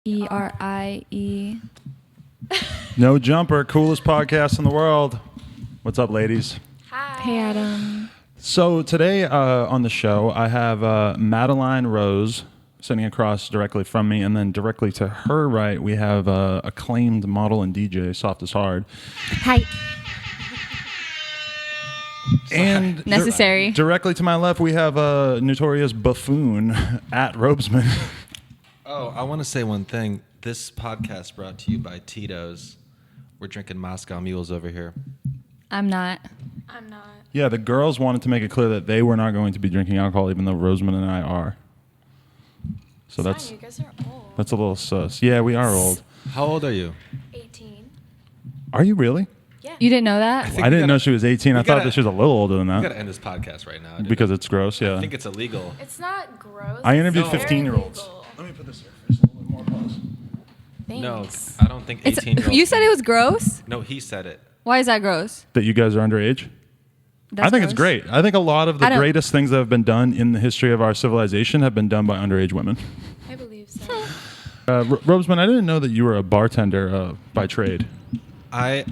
E-R-I-E. No Jumper, coolest podcast in the world. What's up, ladies? Hi. Hey, Adam. So today on the show, I have Madeleine Rose sitting across directly from me, and then directly to her right, we have acclaimed model and DJ, Softest Hard. Hi. And necessary. Directly to my left, we have a notorious buffoon at Robesman. Oh, I want to say one thing. This podcast brought to you by Tito's. We're drinking Moscow Mules over here. I'm not. Yeah, the girls wanted to make it clear that they were not going to be drinking alcohol, even though Roseman and I are. So that's you guys are old. That's a little sus. Yeah, we are old. How old are you? 18. Are you really? Yeah. You didn't know that? I didn't know she was 18. I thought that she was a little older than We that. got to end this podcast right now. Because it's gross, yeah. I think it's illegal. It's not gross. I interviewed it's 15-year-olds. illegal. Let me put this here first. A little bit more pause. Thanks. No, I don't think 18-year-olds. You said it was gross? No, he said it. Why is that gross? That you guys are underage? I think it's great. I think a lot of the greatest things that have been done in the history of our civilization have been done by underage women. I believe so. Robesman, I didn't know that you were a bartender by trade. I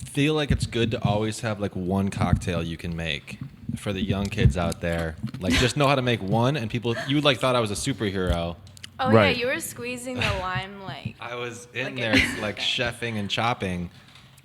feel like it's good to always have like one cocktail you can make for the young kids out there. Like just know how to make one, and people you like thought I was a superhero. Oh Right. yeah, you were squeezing the lime like. I was in Like there it- like chefing and chopping.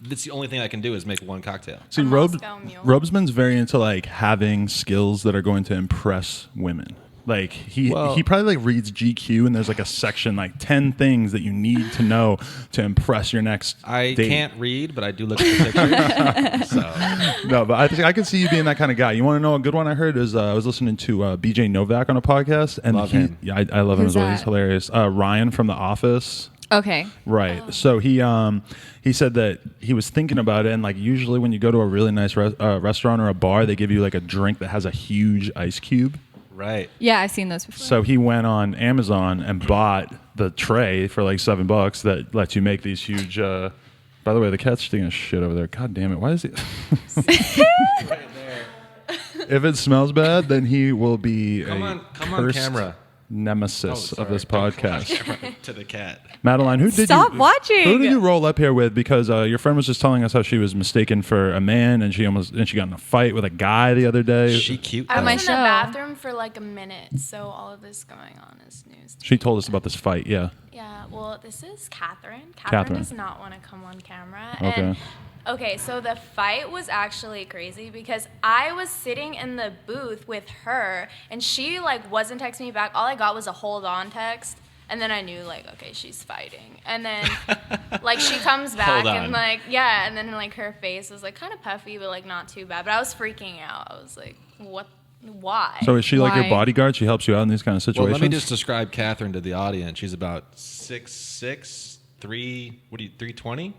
That's the only thing I can do is make one cocktail. See, Moscow Mule. Robesman's very into like having skills that are going to impress women. Like he probably like reads GQ and there's like a section like 10 things that you need to know to impress your next I date. can't read, but I do look at the pictures. So No, but I think I can see you being that kind of guy. You want to know a good one I heard is I was listening to BJ Novak on a podcast, and Love him. Yeah, I love him Who's as well. He's that? hilarious. Ryan from The Office. Okay. Right. So he said that he was thinking about it, and like usually when you go to a really nice restaurant or a bar, they give you like a drink that has a huge ice cube. right. Yeah, I've seen those before. So he went on Amazon and bought the tray for like $7 that lets you make these huge. By the way, the cat's taking a shit over there. God damn it! Why is he? Right there. If it smells bad, then he will be Come a on cursed camera. nemesis of this Sorry. podcast. To the cat. Madeleine, who did Stop you watching. Who did you roll up here with? Because your friend was just telling us how she was mistaken for a man, and she got in a fight with a guy the other day. She cute. I though. my was in the show. bathroom for like a minute, so all of this going on is news. She told us about this fight. Yeah. Yeah, well, this is Catherine. Catherine. Does not want to come on camera. Okay. And, okay, so the fight was actually crazy because I was sitting in the booth with her, and she like wasn't texting me back. All I got was a hold on text. And then I knew, like, okay, she's fighting. And then, like, she comes back Hold on. and, like, yeah. And then, like, her face was, like, kind of puffy, but, like, not too bad. But I was freaking out. I was like, what? Why? So is she like your Why? bodyguard? She helps you out in these kind of Well, situations. let me just describe Catherine to the audience. She's about 6'6", 320?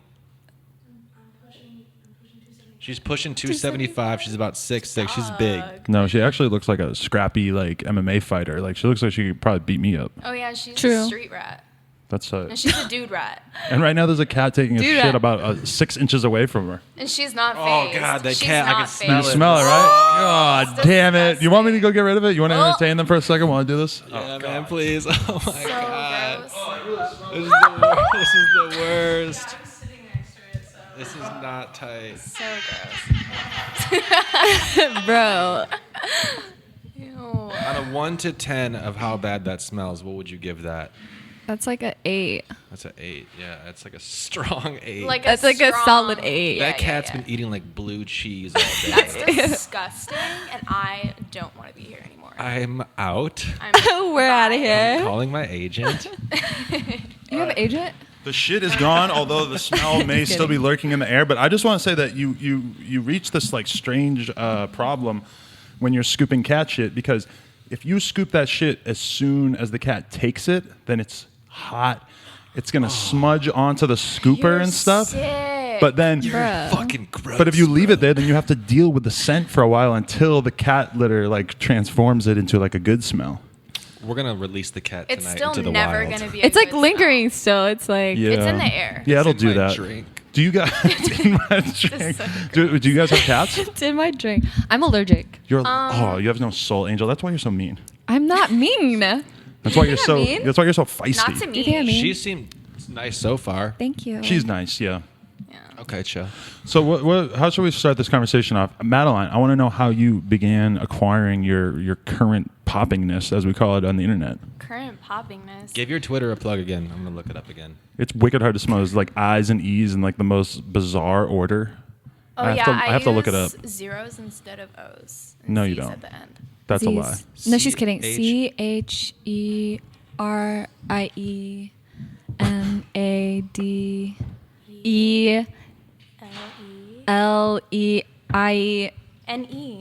She's pushing 275. She's about 6'6". She's big. No, she actually looks like a scrappy like MMA fighter. Like she looks like she could probably beat me up. Oh, yeah, she's True. a street rat. That's And she's a dude rat. And right now there's a cat taking a Dude, shit about 6 inches away from her. And she's not Oh, phased. God, that She's cat, I not can phased. smell You it. smell it, right? God it's damn it! You want me to disgusting. go get rid of it? You want to Oh. entertain them for a second while I do this? Yeah, man, please. Oh, my So God. gross. This is the worst. This is not tight. So gross. Bro. Ew. On a 1 to 10 of how bad that smells, what would you give that? That's like an 8. That's an 8. Yeah, that's like a strong 8. Like That's like a strong- solid 8. that yeah, cat's yeah. been eating like blue cheese all day. That's disgusting, and I don't want to be here anymore. I'm out. We're out of I'm here. calling my agent. You have an agent? The shit is gone, although the smell may still be lurking in the air. But I just want to say that you reach this like strange problem when you're scooping cat shit, because if you scoop that shit as soon as the cat takes it, then it's hot. It's gonna smudge onto the scooper You're and stuff. sick. But then, Bruh. Fucking gross. but if you leave it there, then you have to deal with the scent for a while until the cat litter like transforms it into like a good smell. We're gonna release the cat tonight It's still into the never wild. gonna be. A It's like good lingering still. It's like Yeah. It's in the air. Yeah, it'll in do my that. drink. Do you guys? It's in my drink. so Do you guys have cats? it's in my drink. I'm allergic. You're you have no soul, Angel. That's why you're so mean. I'm not mean. That's why you're think so. I'm mean? That's why you're so feisty. Not to Do you think I'm me. mean? She seemed nice so far. Thank you. She's nice. Yeah. Yeah. Okay, chill. So how should we start this conversation off? Madeleine, I want to know how you began acquiring your current poppingness, as we call it on the internet. Current poppingness. Give your Twitter a plug again. I'm gonna look it up again. It's wicked hard to smell. It's like I's and E's in like the most bizarre order. Oh I have to look it up. Zeros instead of O's. and No, you C's don't. At the end. That's a Z's. lie. No, she's kidding. N-E.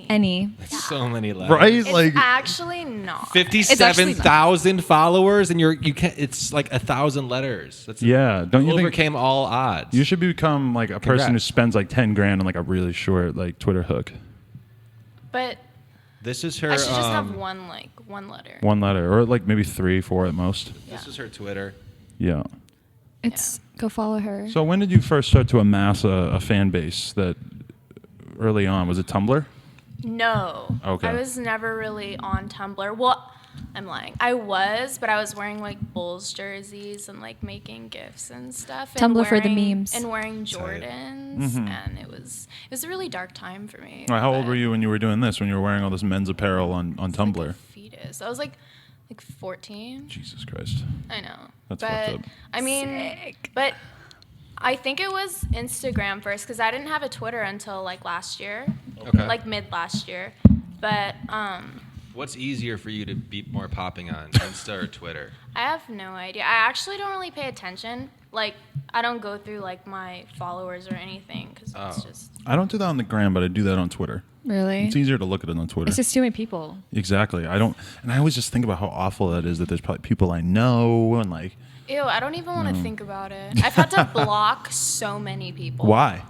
CHERIELEINE. That's so many letters. Right? It's Like actually not. 57,000 followers, and you can't. It's like 1,000 letters. That's yeah. Don't you think overcame all odds. you should become like a person who Congrats. spends like 10 grand on like a really short like Twitter hook? But This is her. I should just have one letter. One letter or like maybe 3, 4 at most. This is her Twitter. Yeah. It's go follow her. So when did you first start to amass a fan base that early on? Was it Tumblr? No. Okay. I was never really on Tumblr. Well, I'm lying. I was, but I was wearing like Bulls jerseys and like making gifs and stuff. And Tumblr for the wearing- memes. And wearing Jordans, Mhm. and it was a really dark time for me. All right, how old but were you when you were doing this? When you were wearing all this men's apparel on I was Tumblr? Like a fetus. I was like 14. Jesus Christ. I know. That's but fucked up. I mean, but I think it was Instagram first because I didn't have a Twitter until like last year, Okay. like mid last year. But What's easier for you to be more popping on, Insta or Twitter? I have no idea. I actually don't really pay attention. Like I don't go through like my followers or anything because it's Oh. just. I don't do that on the gram, but I do that on Twitter. Really? It's easier to look at it on Twitter. It's just too many people. Exactly. I don't, and I always just think about how awful that is. That there's probably people I know, and like, Ew, I don't even want to think about it. I've had to block so many people. why?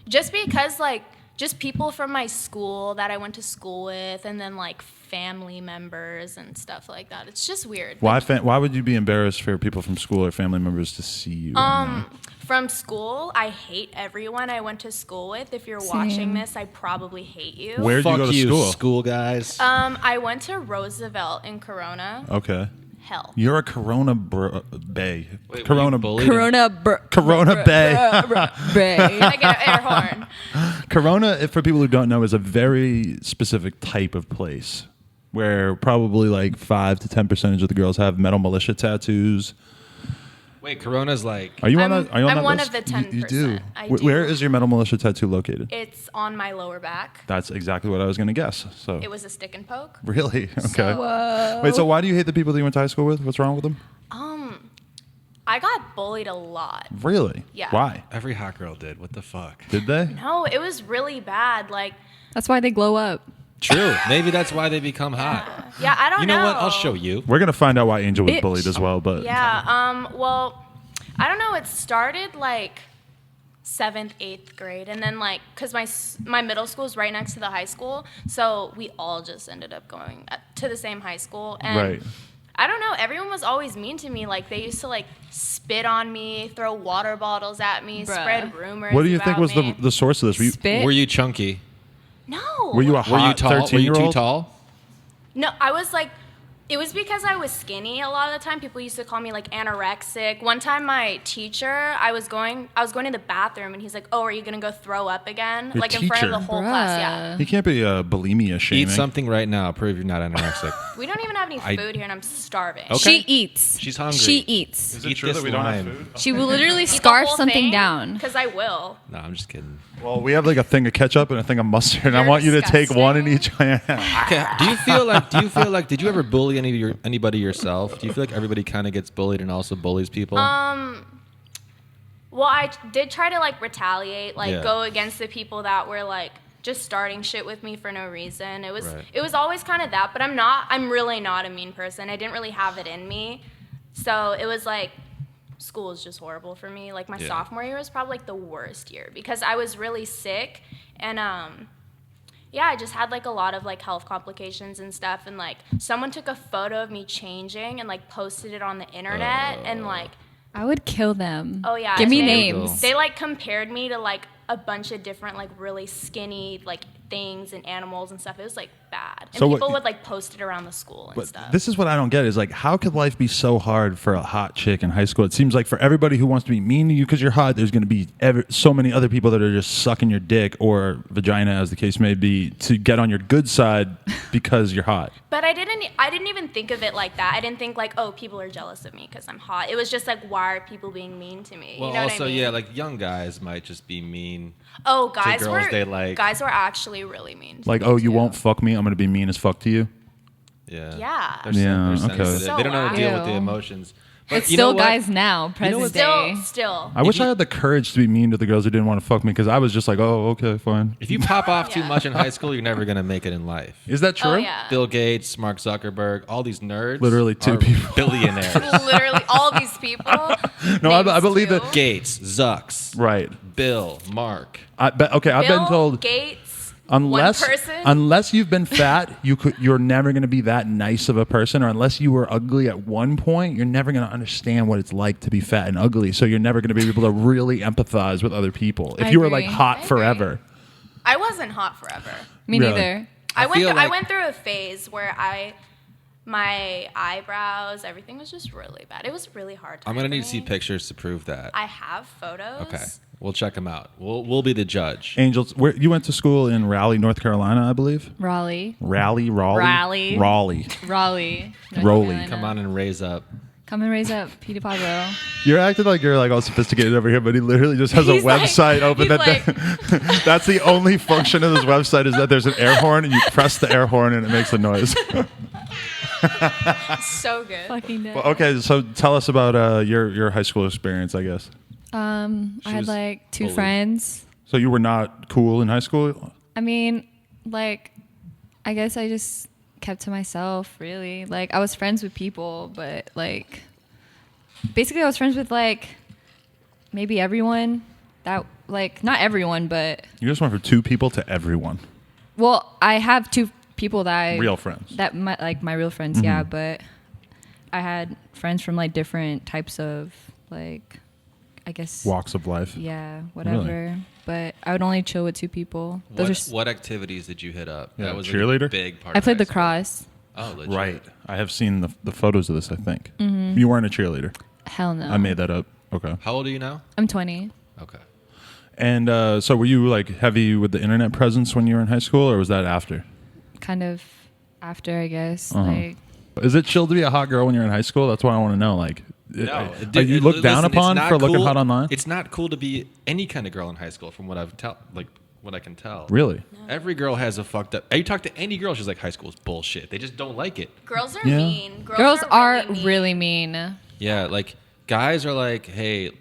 Just because, like, just people from my school that I went to school with, and then, like, family members and stuff like that. It's just weird. Why? Why would you be embarrassed for people from school or family members to see you? on From school, I hate everyone I went to school with. If you're Same. watching this, I probably hate you. there? Where'd you go to school? guys. I went to Roosevelt in Corona. Okay. Hell. You're a Corona Bay. Wait, Corona. were you bullied? Corona Bay. Bay. I get an air horn. Corona, for people who don't know, is a very specific type of place where probably like 5 to 10% of the girls have metal militia tattoos. Wait, Corona's like. Are you I'm- on that? Are you on I'm that one list? of the You do. 10%. I do. Where is your metal militia tattoo located? It's on my lower back. That's exactly what I was going to guess. So It was a stick and poke. really okay. So- Wait, so why do you hate the people that you went to high school with? What's wrong with them? I got bullied a lot. Really? Yeah. Why? Every hot girl did. What the fuck? Did they? No, it was really bad. Like, That's why they glow up. True. Maybe that's why they become hot. yeah, I don't You know what? I'll show you. We're gonna find out why Angel was Bitch. bullied as well, but Yeah. Well, I don't know. It started like 7th, 8th grade, and then like, cause my middle school is right next to the high school, so we all just ended up going to the same high school. And Right. I don't know. Everyone was always mean to me. Like they used to like spit on me, throw water bottles at me, Bruh. spread rumors. what do you think about was me. the source of this? Were you, Spit. Were you chunky? No. were you a Were you hot tall? Were you 13-year-old? too tall? No, I was like, it was because I was skinny a lot of the time. People used to call me like anorexic. One time my teacher, I was going to the bathroom and he's like, "Oh, are you going to go throw up again?" Your like in front of the teacher? whole class, yeah. He can't be bulimia shaming. Eat something right now. Prove you're not anorexic. We don't even have any I- food here and I'm starving. Okay. She eats. She's hungry. She eats. Is it Eat true this that we don't have lime. food? She will literally scarf something down. Because I will. No, I'm just kidding. Well, we have like a thing of ketchup and a thing of mustard, and I You're want you to take disgusting. one in each hand. Okay. Do you feel like? Did you ever bully anybody yourself? Do you feel like everybody kind of gets bullied and also bullies people? Well, I did try to like retaliate, like Yeah. go against the people that were like just starting shit with me for no reason. It was Right. it was always kind of that, but I'm really not a mean person. I didn't really have it in me. So it was like school is just horrible for me. Like my Yeah. sophomore year was probably like the worst year because I was really sick and yeah, I just had like a lot of like health complications and stuff, and like someone took a photo of me changing and like posted it on the internet and like I would kill them. oh yeah, Give me they- names. They like compared me to like a bunch of different like really skinny like things and animals and stuff. It was like bad, and So what- people would like post it around the school and But stuff. this is what I don't get is like, how could life be so hard for a hot chick in high school? It seems like for everybody who wants to be mean to you because you're hot, there's going to be so many other people that are just sucking your dick or vagina, as the case may be, to get on your good side because you're hot. But I didn't even think of it like that. I didn't think like, oh, people are jealous of me because I'm hot. It was just like, why are people being mean to me? Well, you know also, what I mean? yeah, like young guys might just be mean. Oh, guys girls were they like. guys were actually really mean. To Like, me oh, you too. won't fuck me? I'm going to be mean as fuck to you? Yeah. Yeah. They're Yeah, they're okay. sensitive. So They don't know how to deal with the Ew. emotions. But It's you know still what? guys now, present day. Still. I wish I had the courage to be mean to the girls who didn't want to fuck me because I was just like, oh, okay, fine. If you pop off too Yeah. much in high school, you're never gonna make it in life. Is that true? Oh yeah. Bill Gates, Mark Zuckerberg, all these nerds. Literally two are people. Billionaires. Literally all these people. No, I names believe too. that- Gates, Zucks, Right. Bill, Mark. I've been Bill told Gates. unless one person. unless you've been fat, you're never going to be that nice of a person, or unless you were ugly at one point, you're never going to understand what it's like to be fat and ugly. So you're never going to be able to really empathize with other people. If I you were agree. like hot I agree. forever. I wasn't hot forever. Me Really? neither. I feel I like- went through a phase where my eyebrows, everything was just really bad. It was really hard. I'm gonna time need for to see me. pictures to prove that. I have photos. Okay, we'll check them out. We'll be the judge. Angels, you went to school in Raleigh, North Carolina, I believe. Raleigh. Raleigh. Raleigh. Raleigh. Raleigh. North Rolly. Carolina. Come on and raise up. Come and raise up, Peter Pablo. You're acting like you're like all sophisticated over here, but he literally just has a He's like- website open. he's That's the only function of this website is that there's an air horn and you press the air horn and it makes a noise. So good. Fucking dead. Well, okay, so tell us about your high school experience, I guess. I She had was like 2 bullied. friends. So you were not cool in high school? I mean, like, I guess I just kept to myself, really. Like, I was friends with people, but, like, basically I was friends with, like, maybe everyone that, like, not everyone, but, You just went from 2 people to everyone. well, I have 2 people that I... Real friends. That, my real friends, yeah, but I had friends from, like, different types of, like, I guess... Walks of life. Yeah, whatever. But I would only chill with 2 people. What activities did you hit up? Yeah, That was cheerleader? a big part. I of played high lacrosse. school. Oh, legit. Right. I have seen the photos of this, I think. You weren't a cheerleader. Hell no. I made that up. Okay. How old are you now? I'm 20. Okay. And so were you like heavy with the internet presence when you were in high school, or was that after? Kind of after, I guess. Uh-huh. Like, Is it chill to be a hot girl when you're in high school? That's what I want to know. Like, are you looked down upon for looking hot online? It's not cool to be any kind of girl in high school, from what what I can tell. Really? Every girl has a fucked up. You talk to any girl, she's like, high school is bullshit. They just don't like it. Girls are Yeah. mean. girls are mean. really mean. Yeah, like guys are like, hey,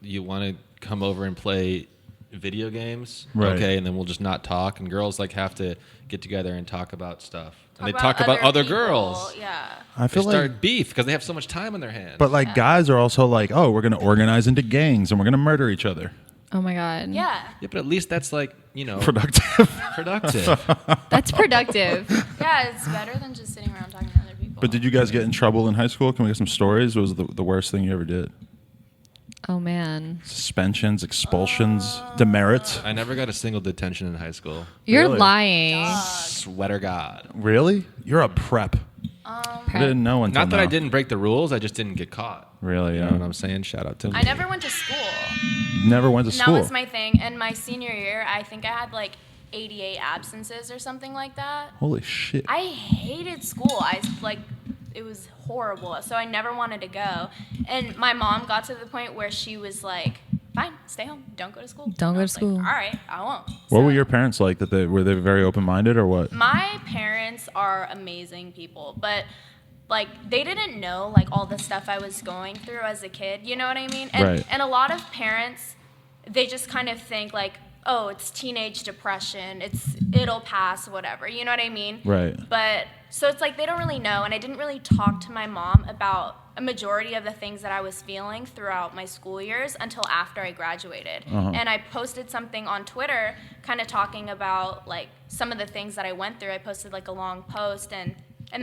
you want to come over and play video games? Right. Okay, and then we'll just not talk. And girls like have to get together and talk about stuff. And they about talk about other people. girls. Yeah. I They feel start like, beef because they have so much time on their hands. but like guys are also like, oh, we're gonna organize into gangs and we're gonna murder each other. Oh my God. Yeah. yeah, but at least that's like, Productive. productive. That's productive. Yeah, it's better than just sitting around talking to other people. But did you guys get in trouble in high school? Can we get some stories? What was the worst thing you ever did? Oh man. Suspensions, expulsions, demerits. I never got a single detention in high school. You're Really? lying. Sweater God. Really? You're a prep. I didn't know until Not that I now. didn't break the rules, I just didn't get caught. Really? You Yeah. know what I'm saying? Shout out to me. I never went to school. Never went to And school. that was my thing. And my senior year, I think I had like 88 absences or something like that. Holy shit. I hated school. It was horrible. So I never wanted to go. And my mom got to the point where she was like, fine, stay home. Don't go to school. Don't And go I to was school. Like, all right, I won't. What So were your parents like? Were they very open minded or what? My parents are amazing people, but like they didn't know like all the stuff I was going through as a kid. You know what I mean? And Right. and a lot of parents, they just kind of think like, oh, it's teenage depression. It'll pass, whatever. You know what I mean? Right. But so it's like they don't really know, and I didn't really talk to my mom about a majority of the things that I was feeling throughout my school years until after I graduated. Uh-huh. And I posted something on Twitter kind of talking about like some of the things that I went through. I posted like a long post, and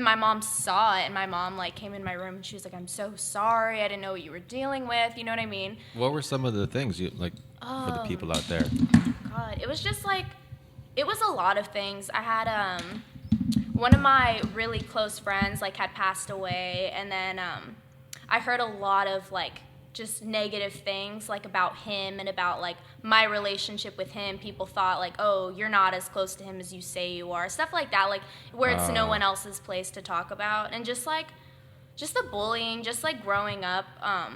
my mom saw it, and my mom like came in my room and she was like, I'm so sorry, I didn't know what you were dealing with, you know what I mean? What were some of the things you like for the people out there? God, it was just like, it was a lot of things. I had one of my really close friends like had passed away, and then I heard a lot of like just negative things like about him and about like my relationship with him. People thought like, oh, you're not as close to him as you say you are, stuff like that, like where it's no one else's place to talk about. And just the bullying, just like growing up.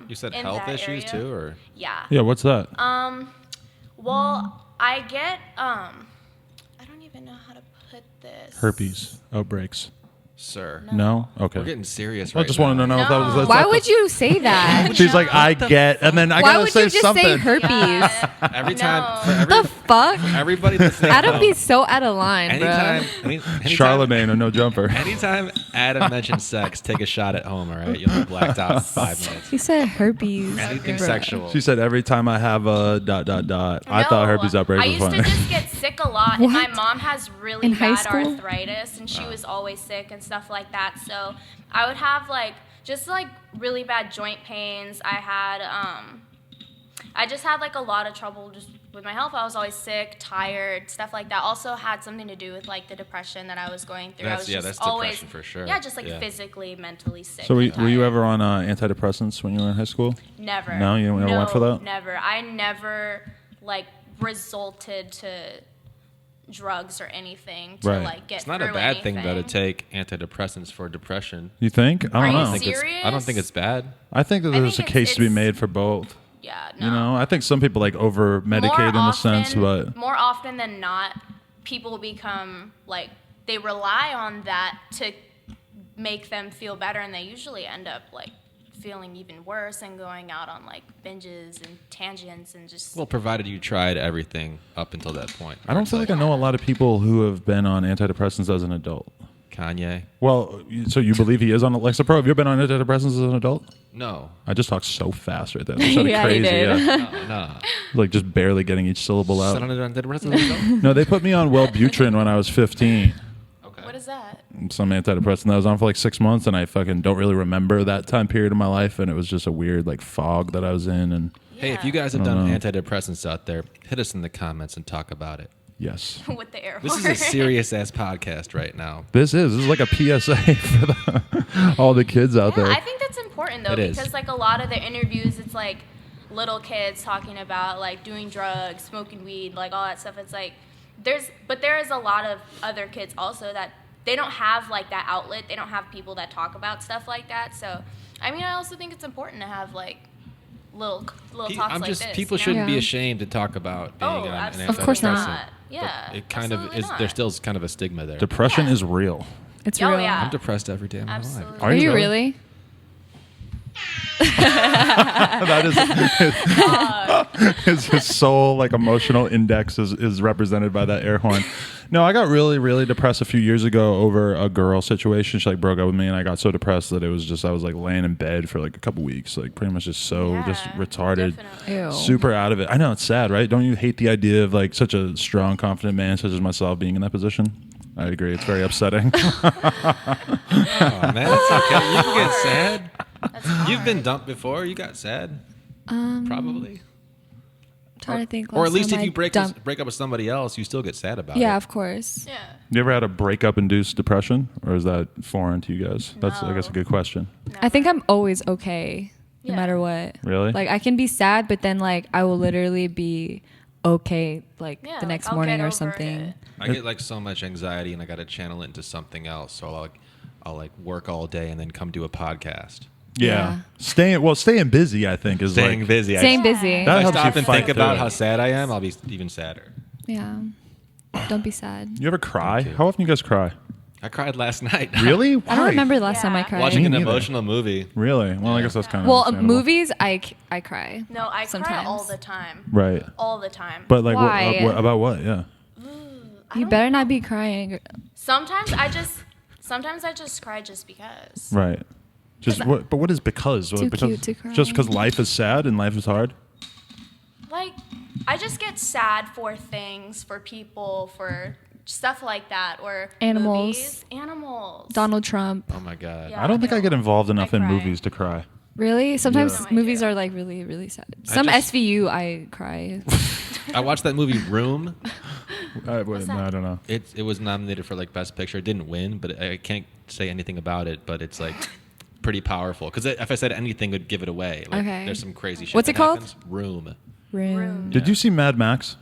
You said in health that issues area. too, or Yeah, what's that? Well, I get I don't even know how to put this. Herpes outbreaks. sir? No? Okay. We're getting serious I right just now. wanted to know if that was. No. That's Why not would you say that? She's like, I get, and then I Why gotta would say you just something. say herpes? Yeah. Every No. time, for The fuck? everybody listening. Adam be so out of line, anytime, bro. anytime, Charlemagne or no jumper. Anytime Adam mentions sex, take a shot at home. All right, you'll be blacked out in 5 minutes. He said herpes. Anything bro. sexual. She said every time I have a ... I thought herpes outbreak I was used funny. to just get sick a lot, and my What? mom has really In high bad school? arthritis, and she was always sick and stuff like that. So I would have like just like really bad joint pains. I just had like a lot of trouble just with my health. I was always sick, tired, stuff like that. Also had something to do with like the depression that I was going through. I was just that's always depression for sure. Yeah, just like Yeah. physically, mentally sick. So and were you tired. ever on antidepressants when you were in high school? Never. No, you never went for that? Never. I never like resorted to drugs or anything to Right. like get It's not a through bad thing though to anything. take antidepressants for depression. You think? I Are don't you know. serious? I don't think it's bad. I think that I there's think a case to be it's- made for both. Yeah, no. You know, I think some people like over medicate in a sense, but more often than not, people become like they rely on that to make them feel better, and they usually end up like feeling even worse and going out on like binges and tangents and just. Well, provided you tried everything up until that point. I don't feel like I know a lot of people who have been on antidepressants as an adult. Kanye. Well, so you believe he is on Lexapro? Have you been on antidepressants as an adult? No. I just talked so fast right there. That sounded Yeah, he crazy. did. Yeah. No. Like just barely getting each syllable Sit out. on antidepressants? No, they put me on Wellbutrin when I was 15. Okay. What is that? Some antidepressant that I was on for like 6 months, and I fucking don't really remember that time period of my life, and it was just a weird like fog that I was in. And Hey, if you guys have done antidepressants out there, hit us in the comments and talk about it. yes, With the air This is horn. a serious ass podcast right now. this is like a PSA for all the kids out Yeah, there. I think that's important though, It is. because like a lot of the interviews, it's like little kids talking about like doing drugs, smoking weed, like all that stuff. It's like there is a lot of other kids also that they don't have like that outlet. They don't have people that talk about stuff like that. So, I mean, I also think it's important to have like little talks like this. People you know? shouldn't be Yeah. ashamed to talk about being Oh, on an absolutely Of course not. antidepressant. Yeah, It kind of absolutely is. not. There still is kind of a stigma there. Depression Yeah. is real. It's Oh, real. yeah. I'm depressed every day of my Absolutely. life. Are you really? That is his soul like emotional index is represented by that air horn. No, I got really depressed a few years ago over a girl situation. She like broke up with me, and I got so depressed that it was just I was like laying in bed for like a couple weeks, like pretty much just just Yeah, retarded, definitely. Ew. super out of it. I know it's sad, right? Don't you hate the idea of like such a strong, confident man such as myself being in that position? I agree. It's very upsetting. Oh, man, it's okay. You can get sad. That's hard. You've been dumped before. You got sad. Probably. Trying to think. Or at last least time if I you break dumped- up with somebody else, you still get sad about it. Yeah, of course. Yeah. You ever had a breakup-induced depression, or is that foreign to you guys? That's I guess a good question. I think I'm always okay, no Yeah. matter what. Really? Like I can be sad, but then like I will literally be okay, like Yeah, the next I'll morning get or over something. it. I get like so much anxiety, and I got to channel it into something else. So I'll work all day and then come do a podcast. Yeah. Staying busy, I think, is Staying like busy. Staying I, busy. That if I helps stop you and fight think about through how it. sad I am, I'll be even sadder. Yeah. Don't be sad. You ever cry? Thank you. How often you guys cry? I cried last night. Really? I don't Why? remember the last time I Yeah. cried. Watching Me an neither. emotional movie. Really? Well, I guess that's kind of well, understandable. movies, I cry. No, I cry Sometimes. all the time. Right. All the time. But like, Why? about what? Yeah. I You don't better know. not be crying. Sometimes I just cry just because. Right. Just what? But what is because? Too because cute to cry. Just because life is sad and life is hard. Like, I just get sad for things, for people, for stuff like that, or Animals. movies. Animals. Donald Trump. Oh my god. Yeah. I don't think I get involved enough in cry. movies to cry. Really? Sometimes Yeah. movies are like really, really sad. I Some just- SVU, I cry. I watched that movie Room. I that? don't know. It was nominated for like Best Picture. It didn't win, but I can't say anything about it. But it's like pretty powerful because if I said anything, it would give it away. Like, Okay. There's some crazy shit. What's it that called? happens. Room. Room. Did you see Mad Max?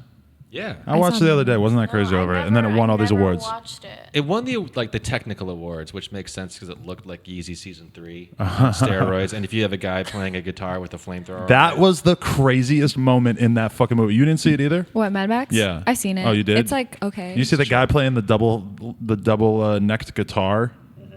Yeah. I watched it the other day. Wasn't that No, crazy I over it? And then it never- won all I these never awards. Watched it. It won the technical awards, which makes sense because it looked like Yeezy season 3 on steroids. And if you have a guy playing a guitar with a flamethrower, That was the craziest moment in that fucking movie. You didn't see it either? What, Mad Max? Yeah. I've seen it. Oh, you did? It's like, okay. You see the guy playing the double necked guitar,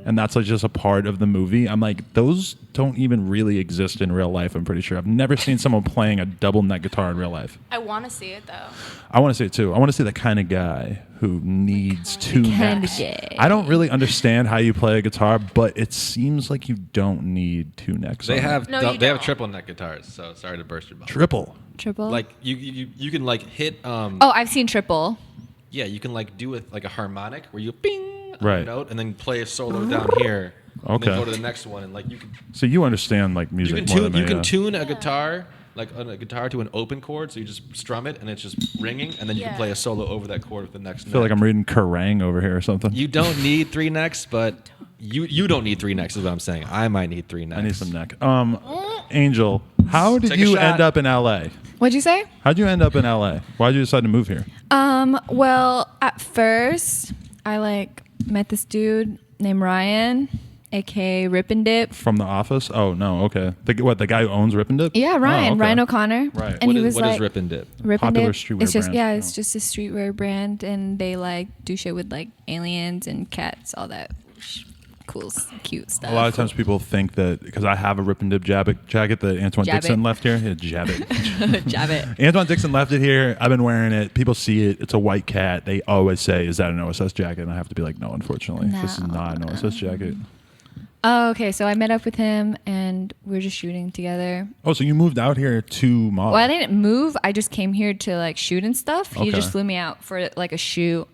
and that's like just a part of the movie. I'm like, those don't even really exist in real life. I'm pretty sure. I've never seen someone playing a double neck guitar in real life. I want to see it though. I want to see it too. I want to see the kind of guy who needs two kind necks. of guy. I don't really understand how you play a guitar, but it seems like you don't need two necks. they on it. have No, you they have don't. triple neck guitars. So sorry to burst your bubble. triple. Triple? Like you can like hit oh, I've seen triple. yeah, you can like do it like a harmonic where you bing on Right. a note and then play a solo down here. And Okay. then go to the next one and like you can So you understand like music more than me. you can yeah. tune a guitar like a guitar to an open chord, so you just strum it and it's just ringing, and then you can Yeah. play a solo over that chord with the next. I feel like I'm reading Kerrang over here or something. You don't need 3 necks, but you don't need 3 necks is what I'm saying. I might need 3 necks. I need some neck. Angel, how did Take a you shot. end up in LA? What'd you say? How'd you end up in LA? Why'd you decide to move here? Well, at first, I like met this dude named Ryan, aka Rip and Dip. From The Office? Oh no, okay. The guy who owns Rip and Dip? Yeah, Ryan. Oh, okay. Ryan O'Connor. Right. And What he is- was what like is Rip and Dip? Rip and Popular Dip. streetwear It's just brand. it's just a streetwear brand, and they like do shit with like aliens and cats, all that cool, cute stuff. A lot of times people think that because I have a Rip and Dip jacket that Antoine Jab Dixon it. left here. Yeah, jab it. Jab it. Antoine Dixon left it here. I've been wearing it. People see it. It's a white cat. They always say, "Is that an OSS jacket?" And I have to be like, "No, unfortunately, this is not an OSS jacket." Oh, okay. So I met up with him, and we were just shooting together. Oh, so you moved out here to model? Well, I didn't move. I just came here to like shoot and stuff. He Okay. just flew me out for like a shoot.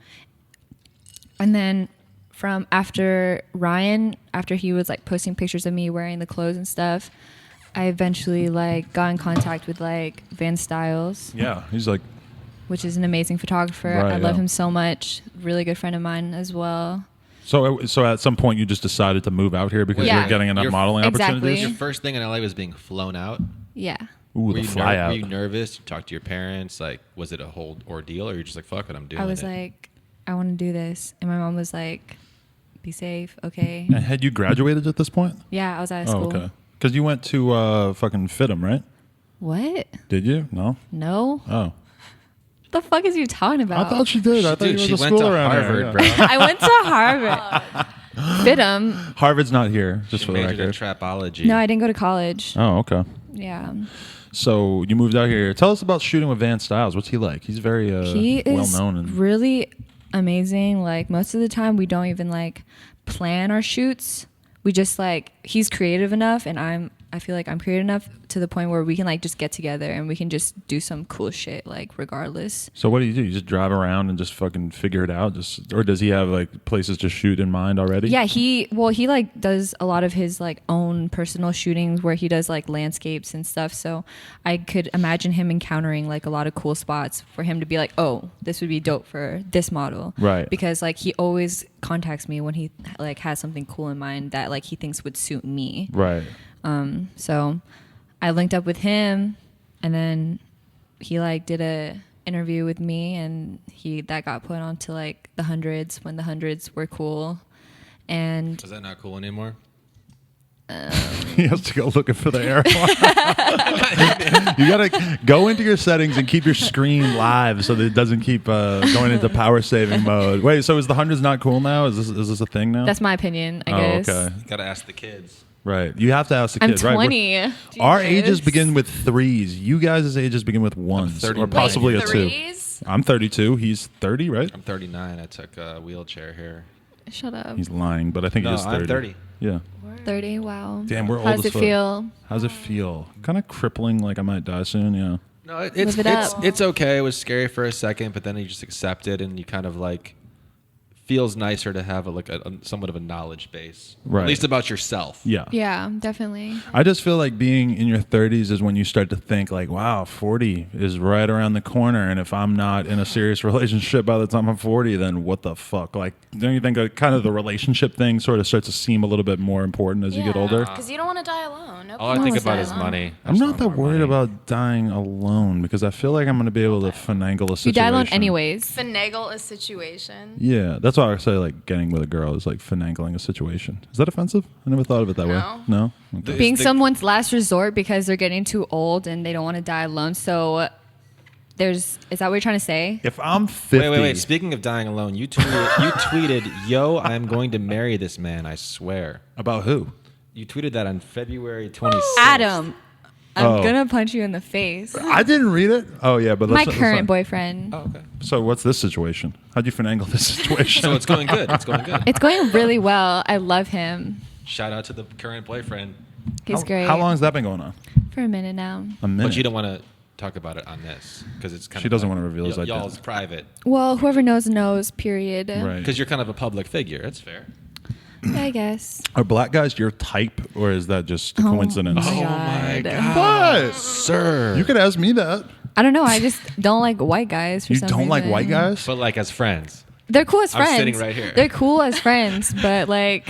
And then from after Ryan, after he was like posting pictures of me wearing the clothes and stuff, I eventually like got in contact with like Van Styles, Yeah, he's like, which is an amazing photographer. Right, I love yeah. him so much. Really good friend of mine as well. so at some point you just decided to move out here because you Yeah. were getting enough Your- modeling Exactly. opportunities. Your first thing in LA was being flown out. Yeah. Ooh, Were the you, fly out. were you nervous? You talked to your parents. Like, was it a whole ordeal, or you're just like, "Fuck it, I'm doing it"? I was like, I want to do this. And my mom was like, be safe. Okay. And had you graduated at this point? Yeah, I was out of Oh, school. okay. Because you went to fucking FITM, right? What? Did you? No. No? Oh, The fuck is you talking about? I thought she did. I thought Dude, you she went to went school to around Harvard, here. bro. I went to Harvard. FITM. Harvard's not here, just She for the majored in record. trapology. No, I didn't go to college. Oh, okay. Yeah. So you moved out here. Tell us about shooting with Van Styles. What's he like? He's very He well is known. And really amazing. Like most of the time we don't even like plan our shoots. We just like he's creative enough and I feel like I'm creative enough to the point where we can like just get together and we can just do some cool shit like regardless. so what do? You just drive around and just fucking figure it out? Or does he have like places to shoot in mind already? Yeah, he like does a lot of his like own personal shootings where he does like landscapes and stuff. So I could imagine him encountering like a lot of cool spots for him to be like, oh, this would be dope for this model. Right. Because like he always contacts me when he like has something cool in mind that like he thinks would suit me. Right. So I linked up with him and then he like did a interview with me and that got put onto like the hundreds when the hundreds were cool. And Is that not cool anymore? He has to go looking for the air horn. You gotta go into your settings and keep your screen live so that it doesn't keep going into power saving mode. Wait, so is the hundreds not cool now? Is this a thing now? that's my opinion, I Oh, guess. okay. You gotta ask the kids. Right. You have to ask the I'm kids. Right. 20. Our Jesus. ages begin with threes. You guys' ages begin with ones, 39. or possibly Wait, a two. threes? I'm 32. He's 30, right? I'm 39. I took a wheelchair here. Shut up. He's lying, but I think No, he is 30. I'm 30. Yeah. 30, wow. Damn, we're old How as does it fuck. feel? How's it feel? Kind of crippling, like I might die soon. Yeah. No, it's Live it up. it's okay. It was scary for a second, but then you just accept it and you kind of like feels nicer to have a somewhat of a knowledge base, Right. at least about yourself. Yeah. Yeah, definitely. I just feel like being in your 30s is when you start to think like, wow, 40 is right around the corner. And if I'm not in a serious relationship by the time I'm 40, then what the fuck? Like, don't you think kind of the relationship thing sort of starts to seem a little bit more important as you get older? Because you don't want to die alone. All I think wants about that is alone. money. I'm not that more worried money. about dying alone because I feel like I'm going to be able to finagle a You situation. die alone anyways. Finagle a situation. Yeah, that's why I say like getting with a girl is like finagling a situation. Is that offensive? I never thought of it that way. No? Okay. Being the- someone's last resort because they're getting too old and they don't want to die alone. So is that what you're trying to say? If I'm 50... Wait. Speaking of dying alone, you tweeted, "Yo, I'm going to marry this man. I swear." About who? You tweeted that on February 26th. Adam, I'm Oh. gonna punch you in the face. I didn't read it. Oh, yeah, but My let's current not- boyfriend. Oh, okay. So what's this situation? How'd you finagle this situation? So it's going good. It's going good. It's going really well. I love him. Shout out to the current boyfriend. He's great. How long has that been going on? For a minute now. A minute. But you don't want to talk about it on this because it's kind She of doesn't want to reveal his identity. y'all's private. Well, whoever knows, period. Right. Because you're kind of a public figure. That's fair. I guess. Are black guys your type, or is that just a coincidence? Oh my God. What? Sir. You could ask me that. I don't know. I just don't like white guys for You some don't like reason. white guys? But like as friends. They're cool as I'm friends. sitting right here. They're cool as friends, but like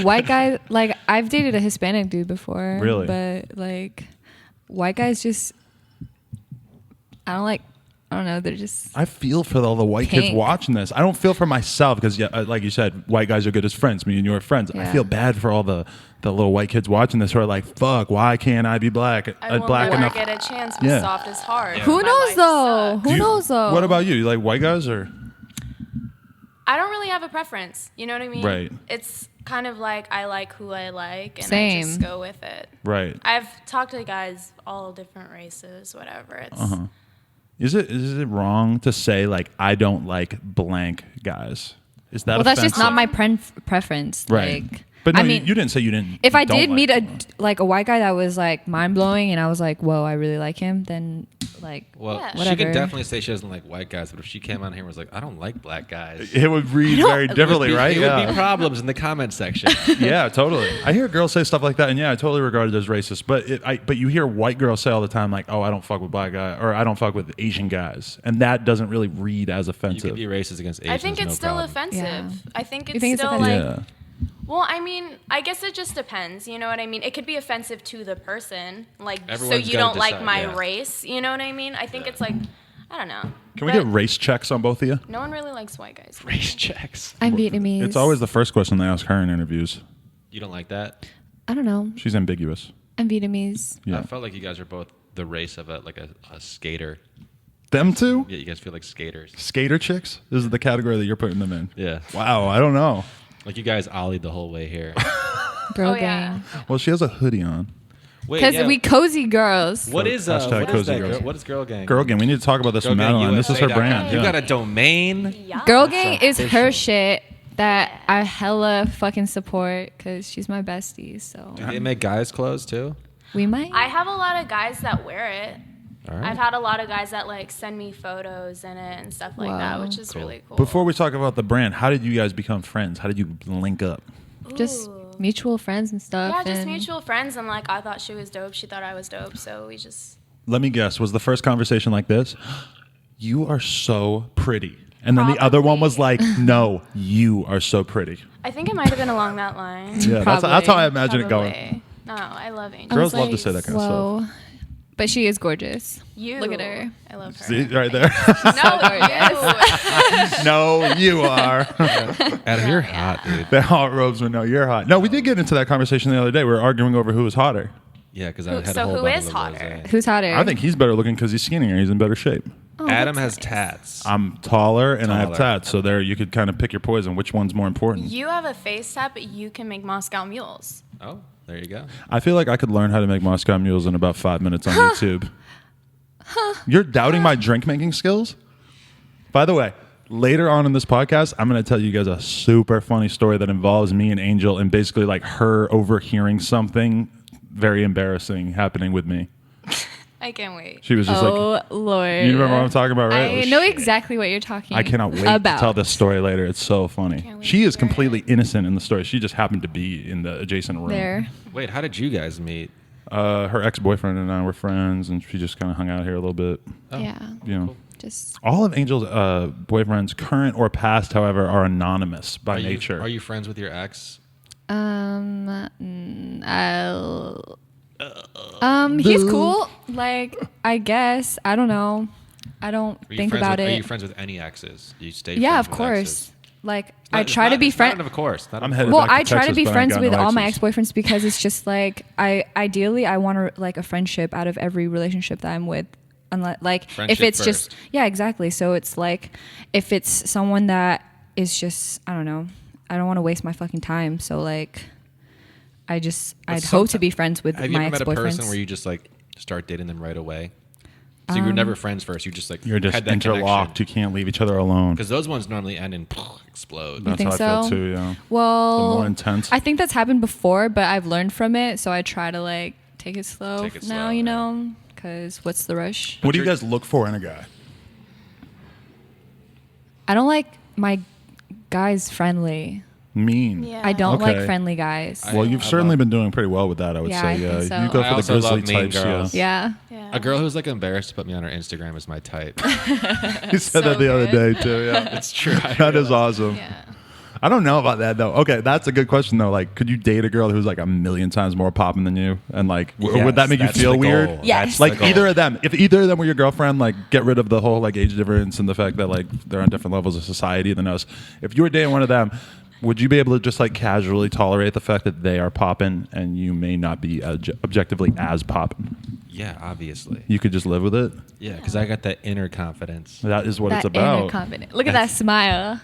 white guys, like I've dated a Hispanic dude before. Really? But like white guys just, I don't know. They're just. I feel for all the white kids Pink. watching this. I don't feel for myself because, yeah, like you said, white guys are good as friends. Me and you are friends. I Yeah. feel bad for all the little white kids watching this who are like, fuck, why can't I be black? I will black never enough. get a chance with Yeah. Softest Hard. Yeah. Who My knows life though? sucks. Do Who you- knows though? What about you? You like white guys or? I don't really have a preference. You know what I mean? Right. It's kind of like I like who I like, and I Same. just go with it. Right. I've talked to guys all different races, whatever. It's Is it wrong to say like I don't like blank guys? Is that Well, that's just not offensive? my preference. Right. Like, But no, I mean, you didn't say you didn't. if I don't did like meet them. a white guy that was like mind blowing, and I was like, whoa, I really like him, then like, Well, Yeah. she Whatever. can definitely say she doesn't like white guys, but if she came on here and was like, "I don't like black guys," it would read very differently, right? It would be Yeah. problems in the comment section. Yeah, totally. I hear girls say stuff like that, and yeah, I totally regard it as racist. But you hear white girls say all the time, like, "Oh, I don't fuck with black guys," or "I don't fuck with Asian guys," and that doesn't really read as You offensive. can be racist against Asians. I think it's no still problem. offensive. Yeah. I think You it's think it's still offensive? like. yeah, Well, I mean, I guess it just depends. You know what I mean? It could be offensive to the person, like Everyone's so you gotta don't like decide, my yeah. race. You know what I mean? I think it's like, I don't know. can we But get race checks on both of you? No one really likes white guys. Race checks. I'm Vietnamese. It's always the first question they ask her in interviews. You don't like that? I don't know. She's ambiguous. I'm Vietnamese. Yeah, I felt like you guys are both the race of a skater. them two Yeah, you guys feel like skaters. skater chicks. This is the category that you're putting them in. Yeah. Wow, I don't know. Like you guys ollied the whole way here. Girl Oh, yeah. gang. Well, she has a hoodie on. Wait, Because yeah, we cozy girls. What is Hashtag what is cozy that? girls. What is Girl Gang? Girl gang. We need to talk about this Girl with Gang Madeleine. This is her USA.com. brand. You yeah. got a domain? Yeah. Girl gang is official. her shit that I hella fucking support because she's my bestie. So Do they make guys' clothes too? we might. I have a lot of guys that wear it. All right. I've had a lot of guys that like send me photos in it and stuff like that, Wow. which is really cool. Before we talk about the brand, how did you guys become friends? How did you link up? just Ooh. mutual friends and stuff. Yeah, just and mutual friends, and like I thought she was dope, she thought I was dope, so we just. Let me guess. Was the first conversation like this? You are so pretty. And then the other one was like, no, you are so pretty. I think it might have been along that line. Yeah, that's how I Probably. imagine it going. Probably. No, I love Angel. I Girls was love to say that kind of whoa. But she is gorgeous. You. Look at her. I love her. See, right there. No, no, you are. Adam, you're hot, dude. The hot robes would know you're hot. No, we did get into that conversation the other day. We were arguing over who was hotter. Yeah, because I had a So whole who bottle is of hotter? rosé. Who's hotter? I think he's better looking because he's skinnier. He's in better shape. Oh, Adam that's has nice. tats. I'm taller and I have Taller. tats. So there you could kind of pick your poison. Which one's more important? You have a face tat, but you can make Moscow mules. Oh, there you go. I feel like I could learn how to make Moscow mules in about 5 minutes on YouTube. You're doubting my drink making skills? By the way, later on in this podcast, I'm going to tell you guys a super funny story that involves me and Angel and basically like her overhearing something very embarrassing happening with me. I can't wait. She was just like, Oh Lord! you remember what I'm talking about, right? I know exactly what you're talking. I cannot wait about. to tell this story later. It's so funny. Can't wait She to is hear it. completely innocent in the story. She just happened to be in the adjacent room. There. Wait, how did you guys meet? Her ex-boyfriend and I were friends, and she just kind of hung out here a little bit. Oh. Yeah. You know, Just. all of Angel's boyfriends, current or past, however, are anonymous by nature. Are you friends with your ex? He's cool. Like, I guess. I don't know. I don't Are you think friends about with, it. Are you friends with any exes? Do you stay? Yeah, friends of with course. exes? Like, Not- I it's try not- to be it's friends. not of course. Not I'm of headed course. Well, back to I try Texas, to be but I ain't friends got with no all my exes. ex-boyfriends because it's just like ideally I want like a friendship out of every relationship that I'm with. Unless, like, if Friendship it's just first. yeah, exactly. So it's like if it's someone that is just I don't know, I don't want to waste my fucking time. So like, I'd hope to be friends with Have you my ever met a ex-boyfriends. person where you just like start dating them right away? So you were never friends first. You just like You're just had that interlocked. You can't leave each other alone. because those ones normally end in explode. That's think how I so? feel too. Yeah. Well, The more intense. I think that's happened before, but I've learned from it, so I try to like take it slow Take it now. slow, You yeah. know, because what's the rush? What do you you're- guys look for in a guy? I don't like my guys friendly. Mean. Yeah. I don't Okay. like friendly guys. Well, you've I certainly love- been doing pretty well with that, I would Yeah, say. I Yeah, think so. you go I for the also grizzly love mean types. girls. Yeah. Yeah. A girl who's like embarrassed to put me on her Instagram is my type. Yeah. You said So that the other good. day too. Yeah, It's true. that is awesome. Yeah. I don't know about that though. Okay, that's a good question though. Like, could you date a girl who's like a million times more popping than you, and like, would that make you That's feel the weird? goal. Yes. That's Like the goal. either of them, if either of them were your girlfriend, like get rid of the whole like age difference and the fact that like they're on different levels of society than us. If you were dating one of them, would you be able to just like casually tolerate the fact that they are popping and you may not be objectively as popping? Yeah, obviously. You could just live with it. Yeah, because I got that inner confidence. That is what that it's about. inner confidence. Look at that smile.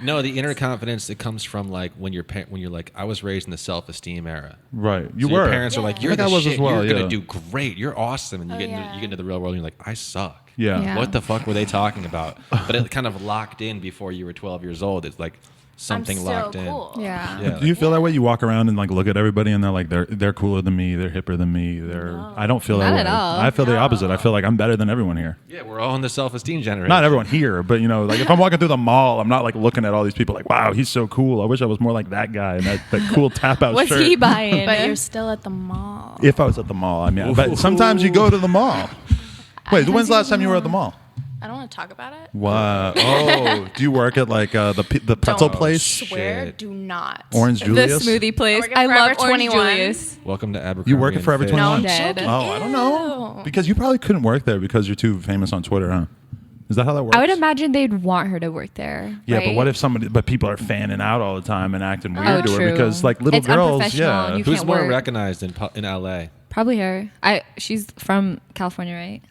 No, the inner confidence it comes from like when you're like I was raised in the self-esteem era. Right. You So were. your parents are like, Yeah. you're Like the I was shit. as well, You're yeah. gonna do great. You're awesome. And you Oh, get yeah. you get into the real world and you're like, I suck. Yeah. Yeah. What the fuck were they talking about? But it kind of locked in before you were 12 years old. It's like something I'm so locked cool. Yeah. in. Yeah. Do you feel that way? You walk around and like look at everybody and they're like they're cooler than me, they're hipper than me. No. I don't feel that Not way. at all. I feel the No. opposite. I feel like I'm better than everyone here. Yeah, we're all in the self-esteem generation. Not everyone here, but you know, like if I'm walking through the mall, I'm not like looking at all these people like, wow, he's so cool. I wish I was more like that guy and that cool tap out What's shirt. he buying? But you're still at the mall. If I was at the mall, I mean, but sometimes you go to the mall. Wait, when's the last time you were at the mall? I don't want to talk about it. Wow. Oh, do you work at like the pretzel Don't place? Swear, Shit. do not. Orange the Julius? smoothie place. Working I love Forever Orange 21. Julius. Welcome to Abercrombie. You working and Forever Fitch. 21? No, I'm I'm dead. joking. Oh, I don't know. Ew. Because you probably couldn't work there because you're too famous on Twitter, huh? Is that how that works? I would imagine they'd want her to work there. Yeah, right? but what if but people are fanning out all the time and acting weird Oh, to her true. because like little It's girls, unprofessional yeah. and you Who's can't more work. recognized in LA? Probably her. She's from California, right?